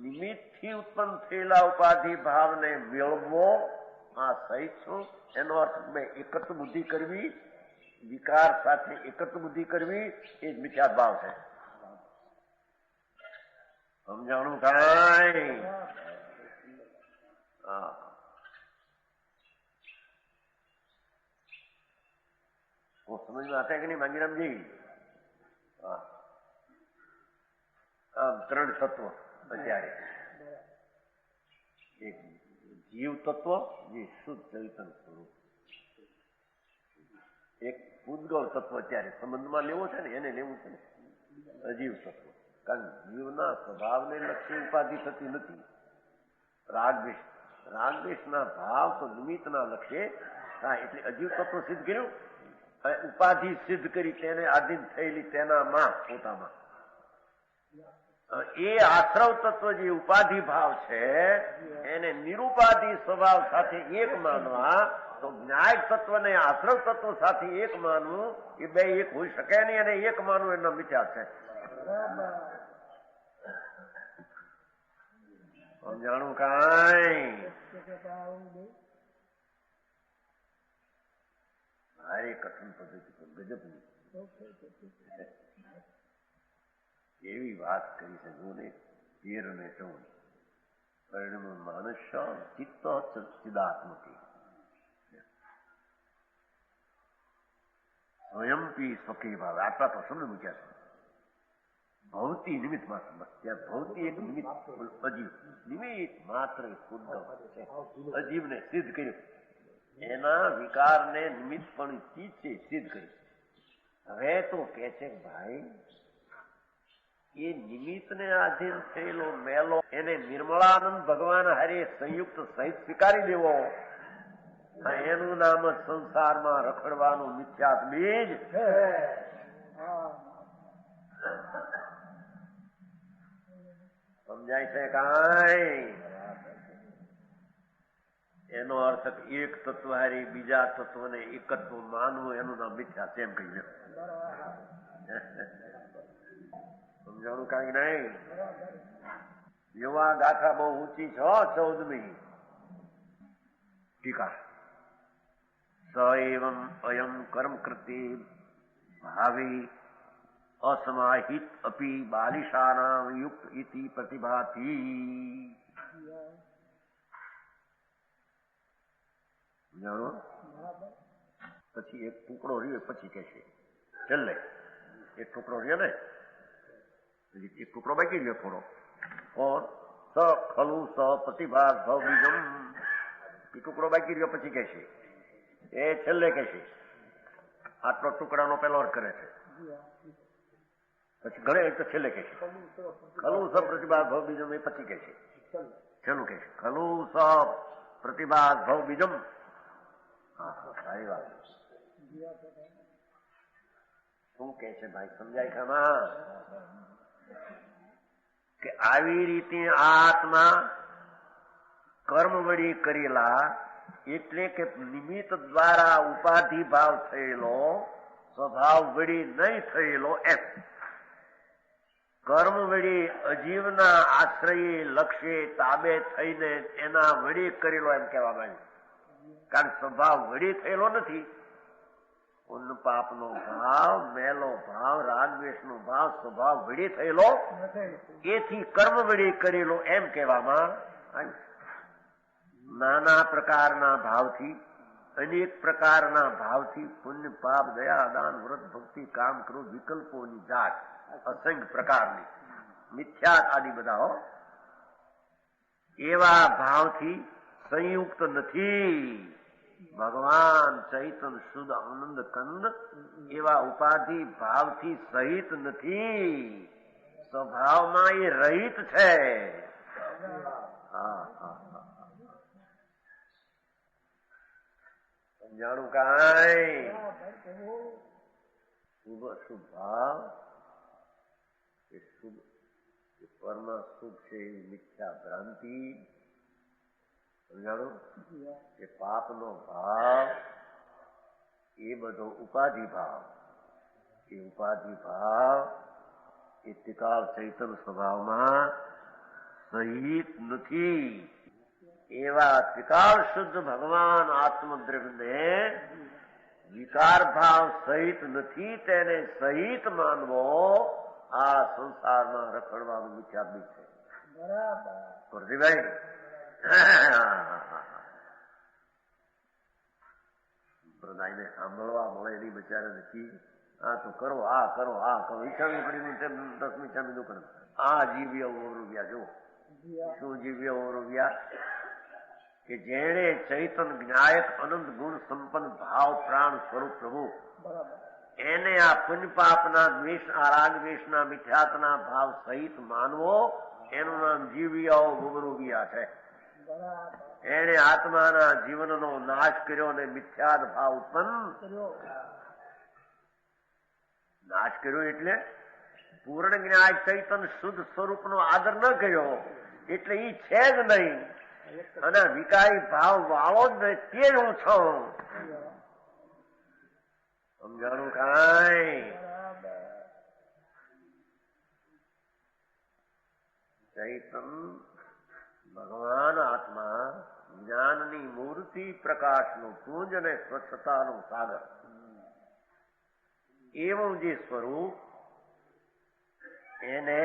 નિમિત્તથી ઉત્પન્ન થયેલા ઉપાધિ ભાવને મેળવવો આ સહિત છું. એનો અર્થ મેં એકત્ર બુદ્ધિ કરવી, વિકાર સાથે એકત્ર બુદ્ધિ કરવી, એ જ મિથ્યા ભાવ છે. સમજાણું કાંઈ? હા, સમજમાં आता है कि नहीं मांगीरामजी? હા, આમ ત્રણ તત્વ અત્યારે, એક જીવ તત્વ જે શુદ્ધ ચૈતન સ્વરૂપ, એક ઉદ્ગવ તત્વ અત્યારે સંબંધમાં લેવો છે ને, એને લેવું છે ને અજીવ તત્વ. કારણ જીવના સ્વભાવને લક્ષી ઉપાધિ થતી નથી. રાગદ્વેષના ભાવ તો નિમિત્તના લક્ષ્ય થાય, એટલે અજીવ તત્વ સિદ્ધ કર્યું. ઉપાધિ સિદ્ધ કરી તેને આધીન થયેલી તેનામાં પોતામાં એ આશ્રવ તત્વ જે ઉપાધિ ભાવ છે એને નિરુપાધિ સ્વભાવ સાથે એક માનવા, તો ન્યાય તત્વને આશ્રવ તત્વ સાથે એક માનવું એ બે એક હોઈ શકે નહીં, અને એક માનવું એનો મિથ્યા છે. સમજાણું કાંઈ? મારે કઠિન પદ્ધતિ પર ગજબની એવી વાત કરી છે. જોને 13 અને 14 પરિણમ મનુષ્ય ચિત્ત સચ્ચિદાત્મકી સ્વયંપી સ્વકી ભાવ. આટલા તો શબ્દ મૂક્યા છે. ભૌતિ નિમિત્ત માત્ર, બસ ત્યાં ભૌતિ એક નિમિત્ત, અજીવ નિમિત્ત માત્ર શુદ્ધ છે. અજીવને સિદ્ધ કર્યું, એના વિકારને નિમિત્ત પણ ચીજ છે સિદ્ધ કર્યું. હવે તો કે છે ભાઈ એ નિમિત્તને આધીન થયેલો મેલો એને નિર્મળાનંદ ભગવાન હારે સંયુક્ત સહિત સ્વીકારી દેવો, એનું નામ જ સંસારમાં રખડવાનું મિથ્યાત બીજ. સમજાય છે કાંઈ? એનો અર્થ એક તત્વ હારી બીજા તત્વને એકત્વ માનવું, એનું નામ મિથ્યા છે એમ કહી. સમજાણું કાંઈ નહીં? યુવા ગાથા બહુ ઊંચી છે. 14મી ટીકા. સ એવમ અયમ કર્મ કૃતે ભાવી અસમાહિત અપી બાલિશાનામ યુક્ત ઇતિ પ્રતિભાતી. જાણો પછી એક ટુકડો રહ્યો, પછી કહેશે છેલ્લે એક ટુકડો રહ્યો ને, એક ટુકડો બાકી રહ્યો થોડો. ઓર સ ખલુ સ પ્રતિભા ભવ બીજમ, એ ટુકડો બાકી રહ્યો પછી કહેશે, એ છેલ્લે કહેશે. આટલો ટુકડાનો પેલો અર્થ કરે છે, પછી ઘણે તો છેલ્લે કહેશે ખલુ સ પ્રતિભા ભવ બીજમ, એ પછી કહેશે છેલ્લું કહેશે ખલુ સ પ્રતિભા ભવ બીજમ. સારી વાત. શું કે છે ભાઈ? સમજાય ખામાં કે આવી રીતે આત્મા કર્મ વળી કરેલા, એટલે કે નિમિત્ત દ્વારા ઉપાધિ ભાવ થયેલો, સ્વભાવ વળી નહીં થયેલો એમ. કર્મ વળી અજીવના આશ્રયે લક્ષ્ય તાબે થઈને એના વળી કરેલો એમ કહેવામાં આવ્યું. કારણ સ્વભાવ વળી થયેલો નથી. પુણ્ય પાપનો ભાવ, મેલો ભાવ, રાગદ્વેષનો ભાવ સ્વભાવ વળી થયેલો, એથી કર્મ વળી કરેલો એમ કહેવામાં આવ્યું. નાના પ્રકારના ભાવથી, અનેક પ્રકારના ભાવથી પુણ્ય પાપ દયા દાન વ્રત ભક્તિ કામ ક્રોધ વિકલ્પોની જાત અસંખ્ય પ્રકારની મિથ્યાત આદિ બધા એવા ભાવથી સંયુક્ત નથી. ભગવાન ચૈતન શુદ્ધ આનંદ કંદ એવા ઉપાધિ ભાવથી સહિત નથી. સ્વભાવમાં એ રહિત છે. સમજાણું કાંઈ? શુભ અશુભ ભાવ એ શુભ પરમ સુખ છે એ મિથ્યા ભ્રાંતિ. સમજાણું? કે પાપનો ભાવ એ બધો ઉપાધિ ભાવ. એ ઉપાધિ ભાવ એ ત્રિકાળ ચૈતન્ય સ્વભાવમાં સહિત નથી. એવા ત્રિકાળ શુદ્ધ ભગવાન આત્મદ્રવ્યને વિકાર ભાવ સહિત નથી, તેને સહિત માનવો આ સંસારમાં રખડવાનું મિથ્યાબી છે. પ્રતિભાઈ પ્રદાયને સાંભળવા મળે એની બચારે નથી. આ તો કરો, આ કરો, આ કરો, ઈચ્છાનું કરીનું 10 ઈચ્છાનું જો કરે. આ જીવ્ય ઓરવ્યા જો શું જીવ્ય ઓરવ્યા કે જેણે ચૈતન જ્ઞાયક અનંત ગુણ સંપન્ન ભાવ પ્રાણ સ્વરૂપ પ્રભુ એને આ પુણ્ય પાપના દ્વેષ આ રાગ દ્વેષના મિથ્યાત્વના ભાવ સહિત માનવો એનું નામ જીવ્યા ગુમરૂપિયા છે. એને આત્માના જીવનનો નાશ કર્યો અને મિથ્યાદ ભાવ ઉત્પન્ન નાશ કર્યો એટલે પૂર્ણ જ્ઞાન ચૈતન શુદ્ધ સ્વરૂપનો આદર ન કર્યો એટલે ઈ છે જ નહીં. અને વિકારી ભાવ વાળો જ નહીં, તે જ હું છું. સમજાણું કાંઈ? ચૈતન ભગવાન આત્મા જ્ઞાનની મૂર્તિ, પ્રકાશનું પુંજ અને સ્વચ્છતાનું સાગર એવું જે સ્વરૂપ એને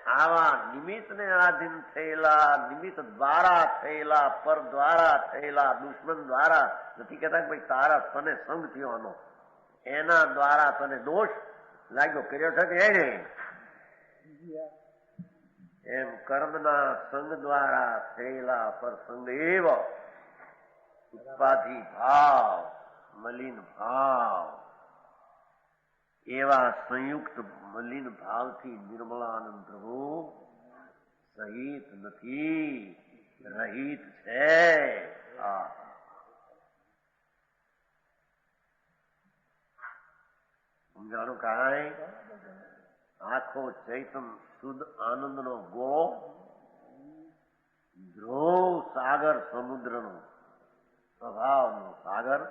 આવા નિમિત્તને આધીન થયેલા, નિમિત્ત દ્વારા થયેલા, પર દ્વારા થયેલા, દુશ્મન દ્વારા નથી કહેતા કે ભાઈ તારા તને સંગ થયો, એના દ્વારા તને દોષ લાગ્યો કર્યો છે કે એને એમ કર્મના સંગ દ્વારા થયેલા પ્રસંગ એવ ઉપાધિ ભાવ, મલિન ભાવ એવા સંયુક્ત મલિન ભાવથી નિર્મળાનંદ પ્રભુ સહિત નથી, રહિત છે. સમજાણું કાંઈ? આખો ચૈતન શુદ્ધ આનંદનો ગોળો, ધ્રુવ સાગર સમુદ્રનો સ્વભાવનો સાગર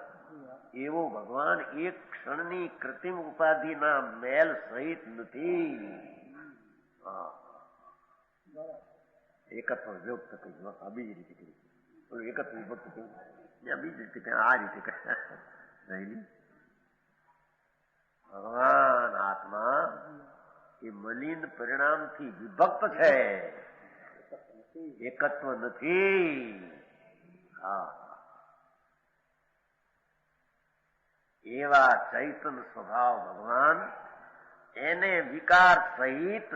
એવો ભગવાન એક ક્ષણની કૃત્રિમ ઉપાધિના મેલ સહિત નથી. એકત્વ વ્યક્ત કહ્યું, આ બીજી રીતે કહ્યું, એકત્વ વિભક્ત કહ્યું, બીજી રીતે કહ્યું, આ રીતે કહ્યું. ભગવાન આત્મા એ મલિન પરિણામથી વિભક્ત છે, એકત્વ નથી. એવા ચૈતન સ્વભાવ ભગવાન એને વિકાર સહિત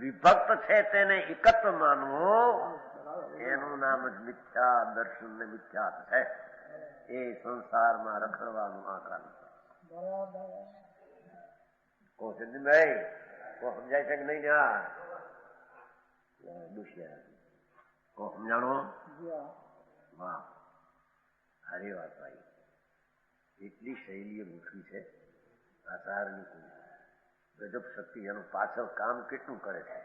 વિભક્ત છે, તેને એકત્વ માનવો એનું નામ જ મિથ્યા દર્શન ને મિથ્યા છે. એ સંસારમાં રખડવાનું આ કારણ છે. કો સિદ્ધિભાઈ કો સમજાય છે કે નહીં? દુષ્યા કો સમજાણો? વાહ, સારી વાત ભાઈ. એટલી શૈલીએ ગોઠવી છે આચારની કોઈ ગજબ શક્તિ. એનું પાછળ કામ કેટલું કરે છે,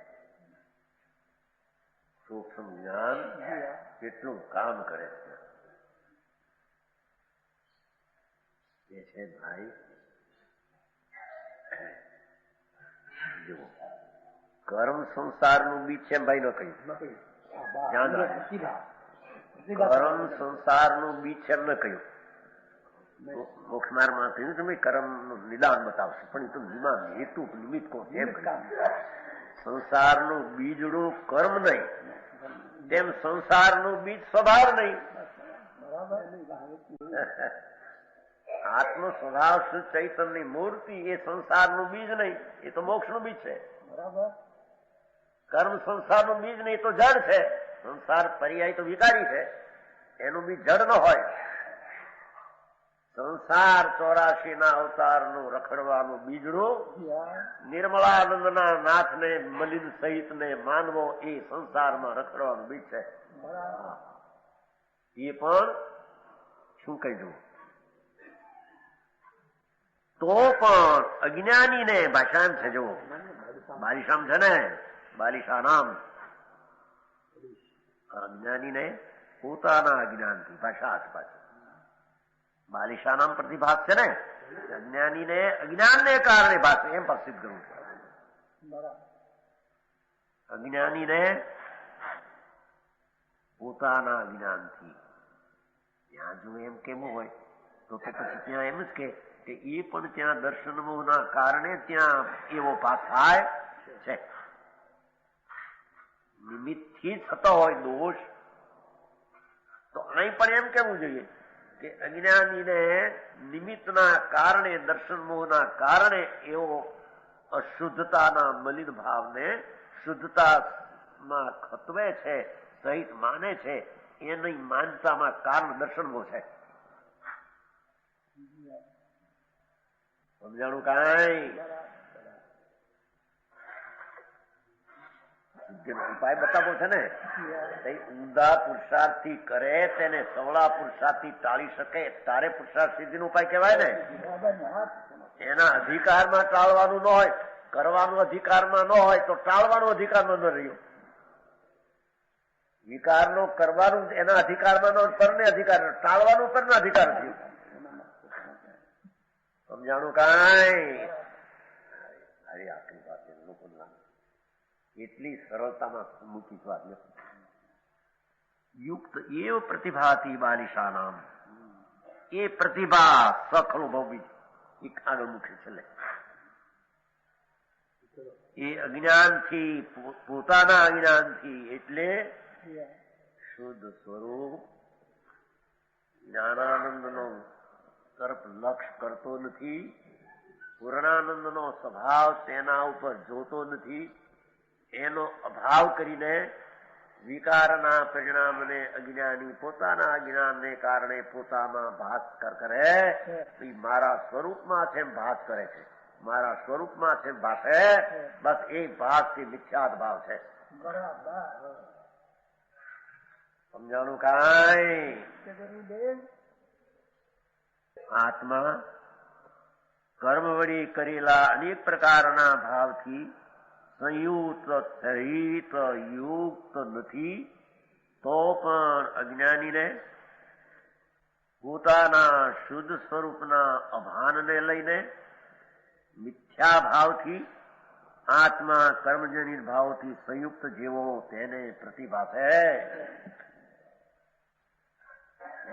સૂક્ષ્મ જ્ઞાન કેટલું કામ કરે છે. એ છે ભાઈ જુઓ, કર્મ સંસારનું બીજ છે ભાઈ ન કહ્યું, ધ્યાન રાખજો. કર્મ સંસારનું બીજ છે એમ ન કહ્યું. મોક્ષ માર્ગમાં કહ્યું તમે કર્મનું નિદાન બતાવશે, પણ એ તો નિમાન હેતુ નિમિત્ત કો એમ સંસારનું બીજડું કર્મ નહીં, તેમ સંસારનું બીજ સ્વભાવ નહીં. આત્મ સ્વભાવ શુદ્ધ ચૈતન્યની મૂર્તિ એ સંસારનું બીજ નહીં, એ તો મોક્ષનું બીજ છે. કર્મ સંસારનું બીજ નહીં, એ તો જડ છે. સંસાર પર્યાય તો વિકારી છે, એનું બીજ જડ ન હોય. સંસાર 84 અવતારનું રખડવાનું બીજડું નિર્મળાનંદના નાથને મલિન સહિતને માનવો એ સંસારમાં રખડવાનું બીજ છે. એ પણ શું કહી દઉં તો પણ અજ્ઞાનીને ભાષામ છે. જો બાલિશામ છે ને, બાલિશા નામ અજ્ઞાનીને પોતાના અજ્ઞાનથી ભાષા પાછી બાલિશા નામ પ્રતિભાસ છે ને, અજ્ઞાનીને અજ્ઞાનને કારણે ભાષા એમ પ્રસિદ્ધ કરવું છે. અજ્ઞાનીને પોતાના અજ્ઞાનથી ત્યાં જો એમ કેવું હોય તો પછી ત્યાં એમ જ કે એ પણ ત્યાં દર્શન મોહના કારણે ત્યાં એવો ભાસ થાય છે. નિમિત્તથી થતો હોય દોષ તો અહીં પણ એમ કેવું જોઈએ કે અજ્ઞાનીને નિમિત્તના કારણે દર્શન મોહના કારણે એવો અશુદ્ધતાના મલિન ભાવને શુદ્ધતામાં ખતવે છે, સહિત માને છે. એની માનતામાં કારણ દર્શન મોહ છે. સમજાણું કાંઈ? ઉપાય બતાવો છે ને, ઊંધા પુરુષાર્થથી કરે તેને સવળા પુરુષાર્થથી ટાળી શકે તારે પુરુષાર્થ સિદ્ધિનો ઉપાય કહેવાય ને. એના અધિકારમાં ટાળવાનું ન હોય, કરવાનું અધિકારમાં ન હોય તો ટાળવાનો અધિકારમાં ન રહ્યો. વિકારનો કરવાનું એના અધિકારમાં ન, પરને અધિકાર, ટાળવાનું પરના અધિકાર થયું. સમજાણું કાંઈ? અરે આટલી વાત લોકો એટલી સરળતામાં મૂકી વાત નથી. યુક્ત એવ પ્રતિભાથી બાલિશા નામ, એ પ્રતિભા સખણુભવી એક આગળ મૂકે છેલ્લે. એ અજ્ઞાનથી, પોતાના અજ્ઞાનથી એટલે શુદ્ધ સ્વરૂપ જ્ઞાનાનંદનો તરફ લક્ષ કરતો નથી, પૂર્ણાનંદનો સ્વભાવ તેના ઉપર જોતો નથી. એનો અભાવ કરીને વિકારના પરિણામને અજ્ઞાની પોતાના અજ્ઞાનને કારણે પોતામાં ભાસ્કર કરે. મારા સ્વરૂપમાં છે ભાસ કરે છે, મારા સ્વરૂપમાં છે ભાષે. બસ એ ભાસથી મિથ્યાત ભાવ છે. સમજાણું કાંઈ? આત્મા કર્મ વળી કરેલા અનેક પ્રકારના ભાવથી સંયુક્ત સહિત યુક્ત નથી તો પણ અજ્ઞાનીને પોતાના શુદ્ધ સ્વરૂપના અભાનને લઈને મિથ્યા ભાવથી આત્મા કર્મજનિત ભાવથી સંયુક્ત જેવો તેને પ્રતિભાસે.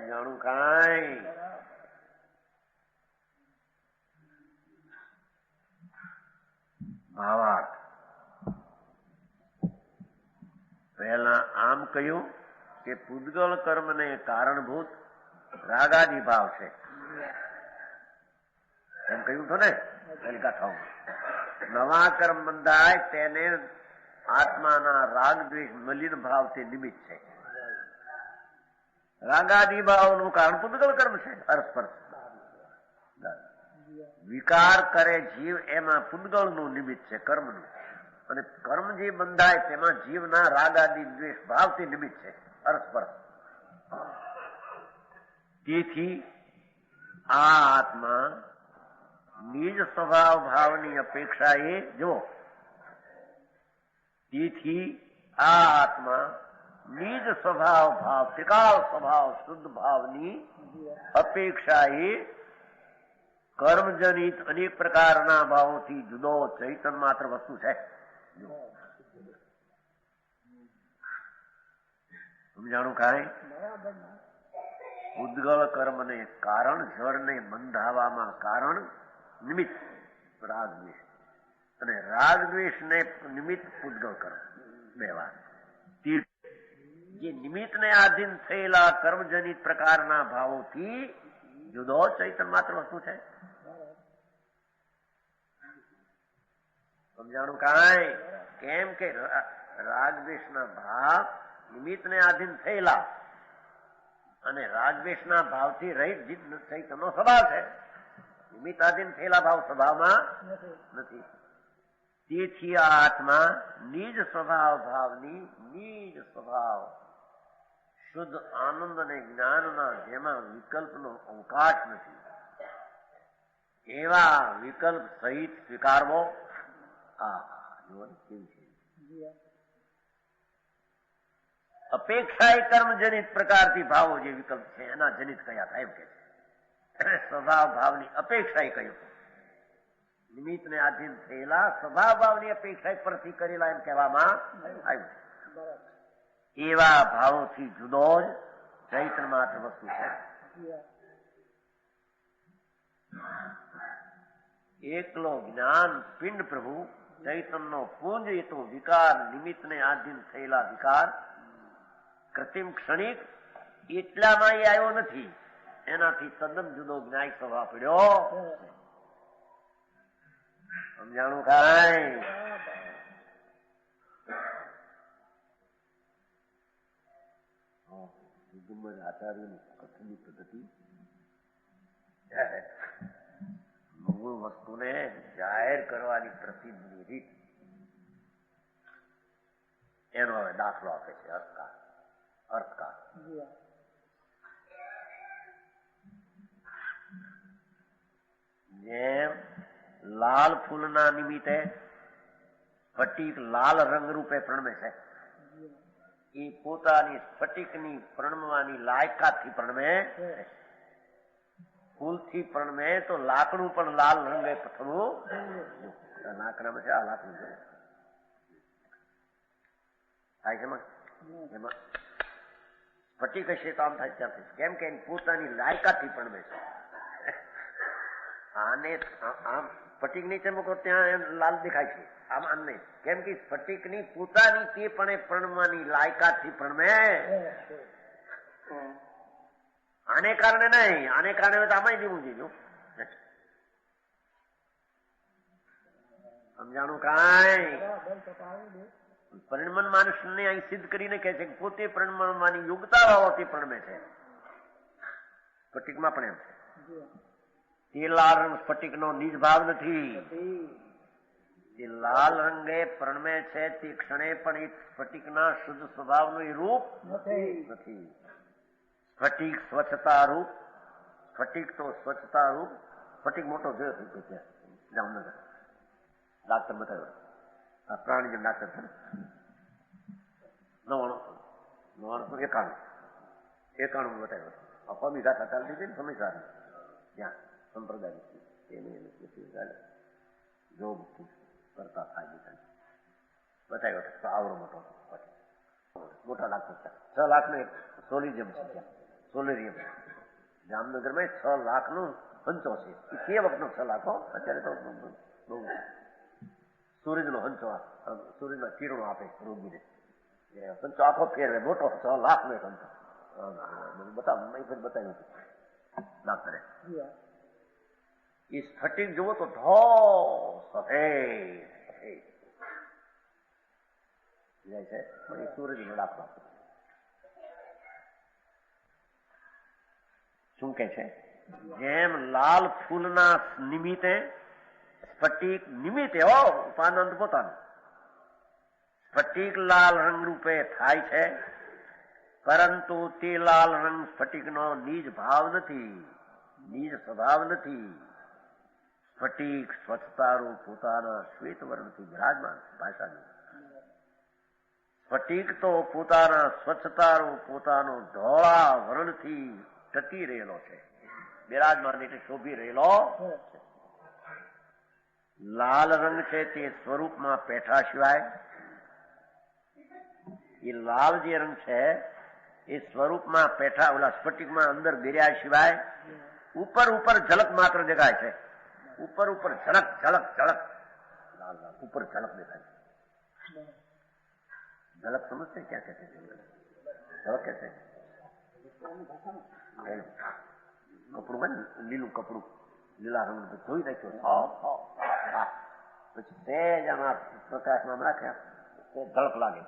જાણું કાંઈ? ભાવાર્થ પહેલા આમ કહ્યું કે પૂદગલ કર્મને કારણભૂત રાગાદી ભાવ છે એમ કહ્યું હતું ને પહેલી કથાઓમાં. નવા કર્મ બંધાય તેને આત્માના રાગ દ્વેષ મલિન ભાવથી નિમિત્ત છે. રાગાદી ભાવનું કારણ પૂદગલ કર્મ છે. અરસ્પર્શ વિકાર કરે જીવ એમાં પૂદગલનું નિમિત્ત છે, કર્મનું. અને કર્મ જે બંધાય તેમાં જીવના રાગ આદિ દ્વેષ ભાવથી નિમિત્ત છે, અરસ્પર્શ. તેથી આ આત્મા નિજ સ્વભાવ ભાવની અપેક્ષાએ જો તેથી આ આત્મા નિજ સ્વભાવ ભાવ ત્રિકાળ સ્વભાવ શુદ્ધ ભાવની અપેક્ષાએ કર્મજનિત અનેક પ્રકારના ભાવોથી જુદો ચૈતન્ય માત્ર વસ્તુ છે. સમજાણું કાંઈ? ઉદ્ગળ કર્મને કારણ, જળને બંધાવામાં કારણ નિમિત્ત રાગ દ્વેષ, અને રાગ દ્વેષને નિમિત્ત ઉદ્ગળ કર્મ. બે વાત. જે નિમિત્તને આધીન થયેલા કર્મજનિત પ્રકારના ભાવોથી જુદો ચૈતન્ય માત્ર વસ્તુ છે. સમજાણું કાંઈ? કેમ કે રાગ દ્વેષના ભાવ નિમિત્તને આધીન થયેલા અને રાગદ્વેષના ભાવથી રહિત જીત ચૈતનનો સ્વભાવ છે. નિમિત્તાધીન થયેલા ભાવ સ્વભાવમાં નથી. તેથી આ આત્મા નિજ સ્વભાવ ભાવની નિજ સ્વભાવ શુદ્ધ આનંદ અને જ્ઞાનના જેમાં વિકલ્પનો અવકાશ નથી એવા વિકલ્પ સહિત સ્વીકારવો. અપેક્ષા એ કર્મ જનિત પ્રકારથી ભાવો જે વિકલ્પ છે એના જનિત કયા થાય એમ કે છે. સ્વભાવ ભાવની અપેક્ષા એ કહ્યું. નિમિત્તને આધીન થયેલા સ્વભાવ ભાવની અપેક્ષા પરથી કરેલા એમ કહેવામાં આવ્યું. એવા ભાવોથી જુદો જ ચૈતન્ય માત્ર વસ્તુ છે. એકલો જ્ઞાન પિંડ પ્રભુ ચૈતનનો પુંજ એ તો વિકાર નિમિત્તને આધીન થયેલા વિકાર કૃત્રિમ ક્ષણિક એટલામાં એ આવ્યો નથી. એનાથી તદ્દન જુદો જ્ઞાય સ્વભાવ પડ્યો. સમજાણું કાંઈ? આચાર્યની કથનની પદ્ધતિ મૂળ વસ્તુને જાહેર કરવાની પ્રસિદ્ધની રીત એનો હવે દાખલો આપે છે. અર્થકાર જેમ લાલ ફૂલના નિમિત્તે સ્ફટિક લાલ રંગ રૂપે પ્રણમે છે. એ પોતાની સ્ફટિકની પ્રણમવાની લાયકાતથી પ્રણમે. ફૂલથી પ્રણમે તો લાકડું પણ લાલ રંગે થવું. લાકડામાં છે આ લાકડું થાય છે એમાં સ્ફટિક હશે તો આમ થાય ત્યાંથી. કેમ કે પોતાની લાયકાતથી પ્રણમે છે. આને આમ સ્ફટિક નીચે મૂકો ત્યાં લાલ દેખાય છે. આમ આમ નહીં. કેમ કે સ્ફટિકની પોતાની તે પણ પ્રણમવાની લાયકાતથી પ્રણમે. આને કારણે નહીં. આને કારણે તો આમાં જીવું જીજું. સમજાણું કાંઈ? પરિણમન માણસને અહીં સિદ્ધ કરીને કહે છે કે પોતે પરિણમવાની યોગ્યતા હોવાથી પ્રણમે છે. સ્ફટિકમાં પણ એમ છે. તે લાલ રંગ સ્ફટિકનો નિજ ભાવ નથી. તે લાલ રંગે પ્રણમે છે તે ક્ષણે પણ એ સ્ફટિકના શુદ્ધ સ્વભાવનું એ રૂપ નથી. સ્ફટિક સ્વચ્છતા રૂપ. સ્ફટિક તો સ્વચ્છતા રૂપ. સ્ફટિક મોટો જોયો હતો ત્યાં જામનગર ડાક્ટર બતાવ્યો. આ પ્રાણીજન ડાક્ટર છે ને 99 91 બતાવ્યો. અપમી ગાથા ચાલતી હતી ને સમયસાર ત્યાં સંપ્રદાય જોબ કરતા થાય બતાવ્યો હતો. આવડો મોટો મોટા લાખ 6 લાખનો એક સોલિરિયમ છે ત્યાં. સોલેરિયમ જામનગરમાં 6 લાખનું હંચો છે. તે વખતનો 6 લાખો. અત્યારે તો બહુ સૂરજનો હંચો સૂરજના કિરણો આપે રોગીને. હંચો આખો ફેરવે મોટો 6 લાખનો એક હંચો બતાવ્યું હતું ડાક્ટરે. એ સ્ફટિક જુઓ તો ધો સફેદ જાય છે. પણ એ સૂરજનો દાખલો શું કે છે? જેમ લાલ ફૂલના નિમિત્તે સ્ફટિક નિમિત્તે ઉપાનંદ પોતાનું સ્ફટિક લાલ રંગ રૂપે થાય છે. પરંતુ તે લાલ રંગ સ્ફટિકનો નિજ ભાવ નથી. નિજ સ્વભાવ નથી. સ્ફટિક સ્વચ્છતારૂપ પોતાના શ્વેત વર્ણથી બિરાજમાન. ભાષાની સ્ફટિક તો પોતાના સ્વચ્છતારૂપ પોતાનો ધોળા વર્ણથી ટકી રહેલો છે. બિરાજમાન એટલે શોભી રહેલો. લાલ રંગ છે તે સ્વરૂપમાં પેઠા સિવાય એ લાલ જે રંગ છે એ સ્વરૂપમાં પેઠા ઓલા સ્ફટિકમાં અંદર ગિર્યા સિવાય ઉપર ઝલક માત્ર દેખાય છે. ઉપર ઝલક લાલ ઉપર ઝલક દેખાય છે. ઝલક સમજते क्या कहते हैं? ઝલક कहते हैं કપડું હોય ને લીલું કપડું લીલા રંગ ધોઈ નાખ્યો પછી સહેજ આમાં પ્રકાશમાં રાખ્યા ઝલક લાગે.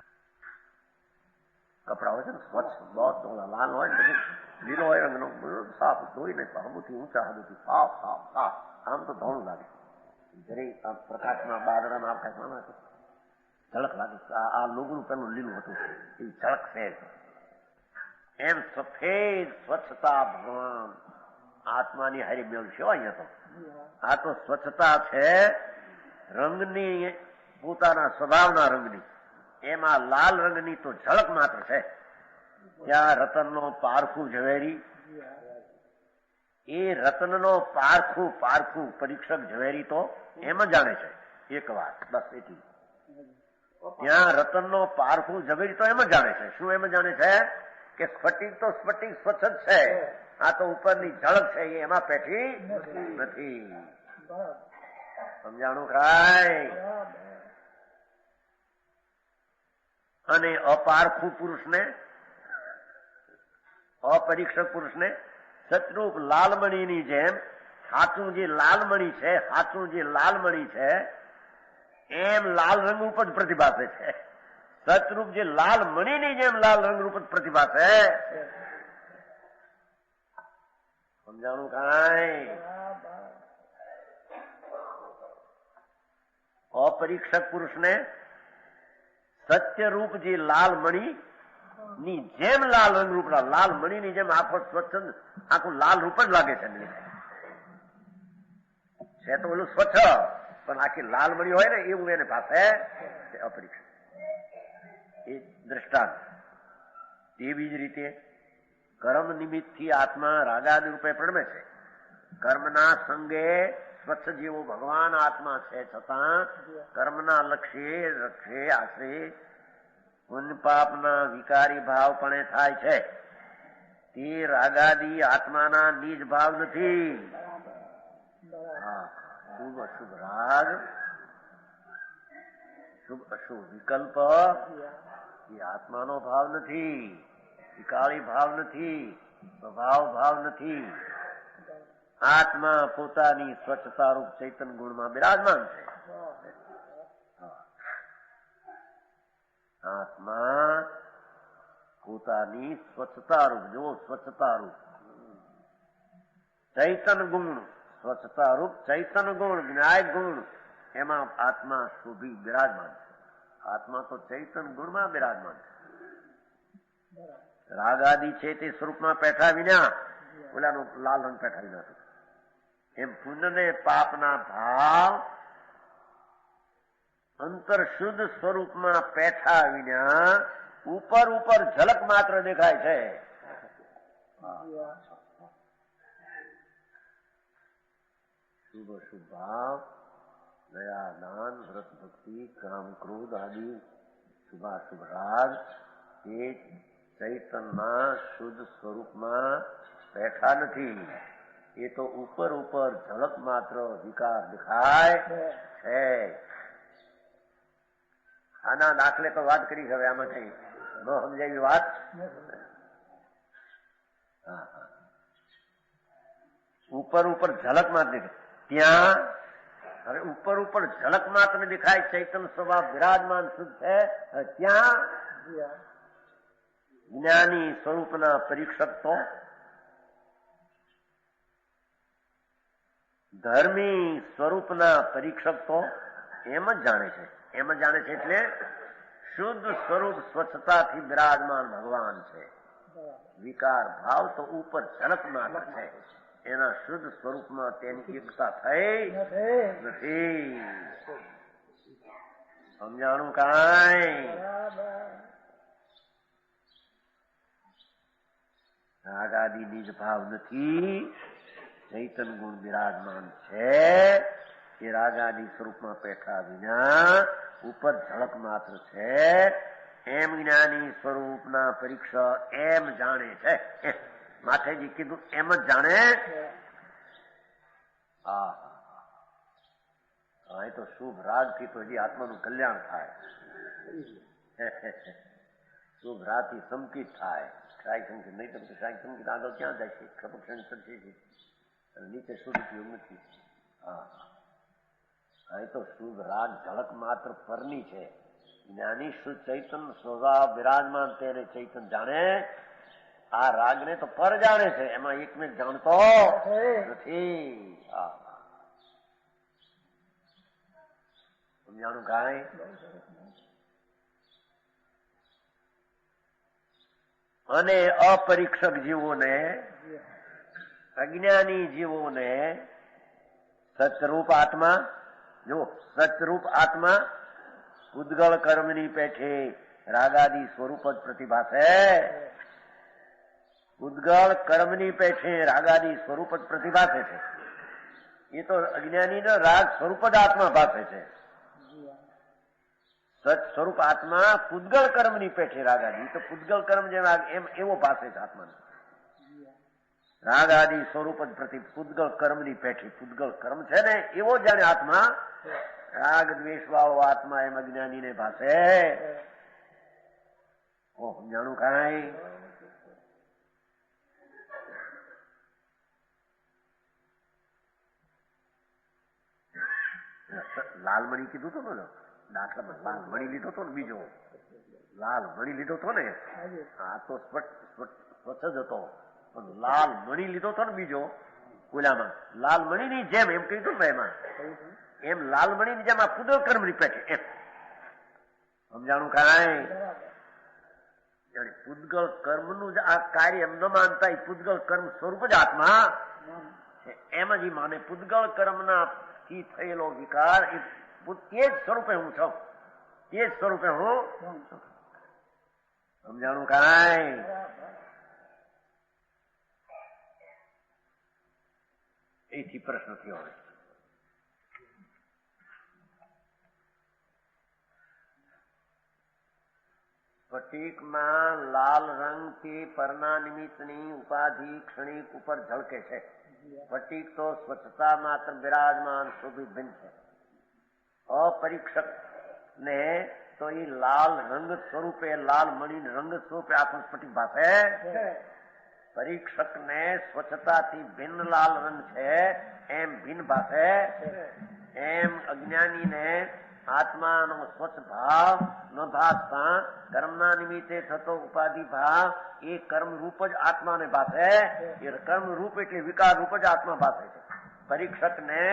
કપડા હોય છે ને સ્વચ્છ બહુ લાલ હોય ને પછી લીલો હોય રંગનો સાફ ધોઈને હમુથી ઊંચા હદુથી સાફ સાફ સાફ આમ તો ધોળું લાગે જરી આ પ્રકાશમાં બાદરાના આકાશમાં ઝળક લાગે આ લોગનું પેલું લીલું હતું એ ઝળક છે એમ સફેદ સ્વચ્છતા ભગવાન આત્માની હારી મેળવશો અહીંયા તો આ તો સ્વચ્છતા છે રંગની પોતાના સ્વભાવના રંગની એમાં લાલ રંગની તો ઝળક માત્ર છે ત્યાં રતનનો પારખું ઝવેરી એ રતનનો પારખું પરીક્ષક ઝવેરી તો એમ જાણે છે એક વાત બસ એટલી ત્યાં રતનનો પારખું ઝવેરી તો એમ જ જાણે છે શું એમ જાણે છે કે સ્ફટિક તો સ્ફટિક સ્વચ્છ જ છે આ તો ઉપરની ઝળક છે એ એમાં પેઠી નથી સમજાણું ખાય અને અપારખું પુરુષને અપરીક્ષક પુરુષને સતરૂપ લાલમણીની જેમ સાચું જે લાલમણી છે સાચું જે લાલમણી છે એમ લાલ રંગ રૂપ જ પ્રતિભાસે છે સતરૂપ જે લાલમણીની જેમ લાલ રંગ રૂપ જ પ્રતિભાસે સમજાણું કાંઈ અપરીક્ષક પુરુષને સત્યરૂપ જે લાલમણી ની જેમ લાલ રંગ રૂપ લાલ મણીની જેમ આખો સ્વચ્છ આખું લાલ રૂપ જ લાગે છે તો ઓલું સ્વચ્છ પણ આખી લાલ મણી હોય ને એવું એને પાસે અપરીક્ષિત એ દ્રષ્ટાંત તેવી જ રીતે કર્મ નિમિત્તથી આત્મા રાગાદિ રૂપે પ્રણમે છે કર્મના સંગે સ્વચ્છ જેવો ભગવાન આત્મા છે છતાં કર્મના લક્ષ્ય આશરે પુણ્ય પાપના વિકારી ભાવ પણ થાય છે તે રાગાદી આત્માના નિજ ભાવ નથી શુભ અશુભ રાગ શુભ અશુભ વિકલ્પ એ આત્માનો ભાવ નથી વિકારી ભાવ નથી ભાવ નથી આત્મા પોતાની સ્વચ્છતા રૂપ ચૈતન ગુણમાં બિરાજમાન છે આત્મા પોતાની સ્વચ્છતા રૂપ જો સ્વચ્છતા રૂપ ચૈતન ગુણ સ્વચ્છતા રૂપ ચૈતન ગુણ જ્ઞાય ગુણ એમાં આત્મા શોભી બિરાજમાન છે આત્મા તો ચૈતન ગુણમાં બિરાજમાન છે રાગાદિ છે તે સ્વરૂપમાં પેઠા વિના ઓલાનું લાલ રંગ પેઠા વિના એમ પુણ્ય ને પાપના ભાવ અંતર શુદ્ધ સ્વરૂપમાં પેઠા વિના ઉપર ઝલક માત્ર દેખાય છે શુભ શુભ ભાવ દયા દાન વ્રત ભક્તિ કામ ક્રોધ આદિ શુભાશુભ રાગ એ ચૈતનના શુદ્ધ સ્વરૂપમાં બેઠા નથી એ તો ઉપર ઝલક માત્ર વિકાર દેખાય છે આના દાખલે તો વાત કરી હવે આમાં કઈ ન સમજાવી વાત ઉપર ઝલક માત્ર ત્યાં હવે ઉપર ઝલક માત્ર દેખાય ચૈતન સ્વભાવ વિરાજમાન શુદ્ધ છે ત્યાં જ્ઞાની સ્વરૂપના પરીક્ષક તો ધર્મી સ્વરૂપના પરીક્ષક તો એમ જ જાણે છે એટલે શુદ્ધ સ્વરૂપ સ્વચ્છતાથી બિરાજમાન ભગવાન છે વિકાર ભાવ તો ઉપર ઝલક માત્ર છે એના શુદ્ધ સ્વરૂપમાં તેની એકતા થઈ નથી સમજાણું કાંઈ રાગાદિ નિજ ભાવ નથી ચૈતન ગુણ બિરાજમાન છે એ રાગાદિ સ્વરૂપમાં પેઠા વિના ઉપર ઝળક માત્ર છે એમ જ્ઞાની સ્વરૂપના પરીક્ષા એમ જાણે છે માથેજી કીધું એમ જ જાણે હા એ તો શુભ રાગથી તો હજી આત્માનું કલ્યાણ થાય શુભ રાગથી સંકિત થાય સાઈ સંકેત નહીં તો સાઈ સંકેત આગળ ક્યાં જાય છે ખપક્ષણ સર્જે છે નીચે શુદ્ધ ઉપયોગ નથી અહીં તો શુદ્ધ રાગ ઝળક માત્ર પરની છે જ્ઞાની શુદ્ધ ચૈતન સ્વભાવ બિરાજમાન તેને ચૈતન જાણે આ રાગને તો પર જાણે છે, એમાં એકમેક જાણતો નથી. સમજાણું કાંઈ? અને અપરીક્ષક જીવોને, અજ્ઞાની જીવોને સચરૂપ આત્મા, જો સચરૂપ આત્મા ઉદ્ગળ કર્મની પેઠે રાગાદી સ્વરૂપ જ પ્રતિભાસે. ઉદ્ગળ કર્મની પેઠે રાગાદી સ્વરૂપ જ પ્રતિભાસે છે. એ તો અજ્ઞાનીનો રાગ સ્વરૂપ જ આત્મા ભાસે છે. સચ સ્વરૂપ આત્મા પૂદગળ કર્મની પેઠે રાગાદી, તો પૂદગળ કર્મ જેમ એમ એવો ભાસે છે આત્માને. રાગ આદિ સ્વરૂપ જ પ્રતિ પૂદગળ કર્મની પેઠી, પૂદગળ કર્મ છે ને એવો જાણે આત્મા, રાગ દ્વેષ વાળો આત્મા એમ અજ્ઞાનીને ભાસે. જાણું કાંઈ? લાલમણી કીધું તો ને દાખલામાં, લાલમણી લીધો તો ને બીજો, લાલમણી લીધો તો ને, આ તો સ્વચ્છ જ હતો, પણ લાલ મણી લીધો હતો ને બીજો ઓલામાં, લાલમણી ની જેમ એમ કીધું ને એમાં, એમ લાલમણી ની જેમ આ પૂદગળ કર્મ ની પેઠે એમ. સમજાણું કાંઈ? પૂદગળ કર્મ નું જ આ કાર્ય એમ ન માનતા, એ પૂદગળ કર્મ સ્વરૂપ જ આત્મા એમ જ માને. પૂદગળ કર્મના થી થયેલો વિકાર એ જ સ્વરૂપે હું છું, એ જ સ્વરૂપે હું. સમજાણું કાંઈ? એથી પ્રશ્ન થયો. હવે સ્ફટિકમાં લાલ રંગથી પરના નિમિત્તની ઉપાધિ ક્ષણિક ઉપર ઝળકે છે. સ્ફટિક તો સ્વચ્છતા માત્ર બિરાજમાન શોભિત ભિન્ન છે. અપરીક્ષક ને તો એ લાલ રંગ સ્વરૂપે, લાલ મણી રંગ સ્વરૂપે આખું સ્ફટિક ભાસે. પરીક્ષક ને સ્વચ્છતાથી ભિન્ન લાલ રંગ છે એમ ભિન્ન ભાસે. એમ અજ્ઞાની ને આત્માનો સ્વચ્છ ભાવ ન ભાસતા કર્મના નિમિત્તે થતો ઉપાધિ ભાવ એ કર્મ રૂપ જ આત્માને ભાસે. એ કર્મ રૂપ એટલે વિકાર રૂપ જ આત્મા ભાસે છે. પરીક્ષક ને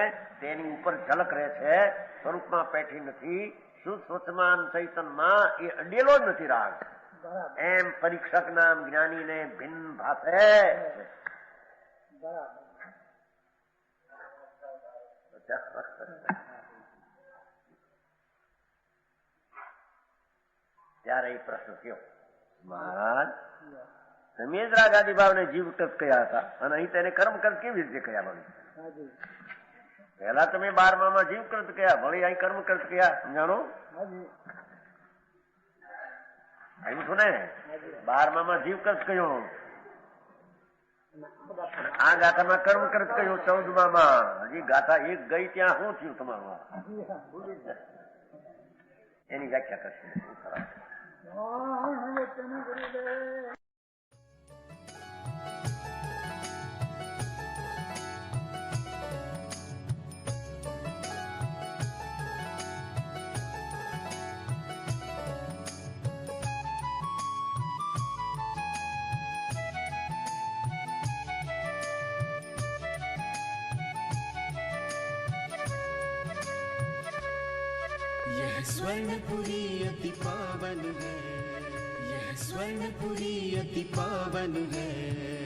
તેની ઉપર ઝલક રહે છે, સ્વરૂપમાં પેઠી નથી. શુદ્ધ સ્વચ્છમાન ચૈતનમાં એ અડેલો જ નથી રાગ. એમ પરીક્ષક નામ જ્ઞાની ને ભિન્ન ભાસે. ત્યારે એ પ્રશ્ન થયો, મહારાજ તમે જ રાગ આદિ ભાવને જીવ કૃત કહ્યા હતા, અને અહીં તેને કર્મ કૃત કેવી રીતે કહ્યા? ભણી પહેલા તમે 12માં જીવ કૃત કહ્યા, ભણી અહીં કર્મ કૃત કહ્યા. સમજાણો? આવ્યું છું ને? 12માં જીવ કૃત કહ્યો, આ ગાથામાં કર્મ કૃત કહ્યું, 14માં. હજી ગાથા એક ગઈ ત્યાં શું થયું તમારું? એની વ્યાખ્યા કરશે. यह स्वर्णपुरी अति पावन है, यह स्वर्णपुरी अति पावन है.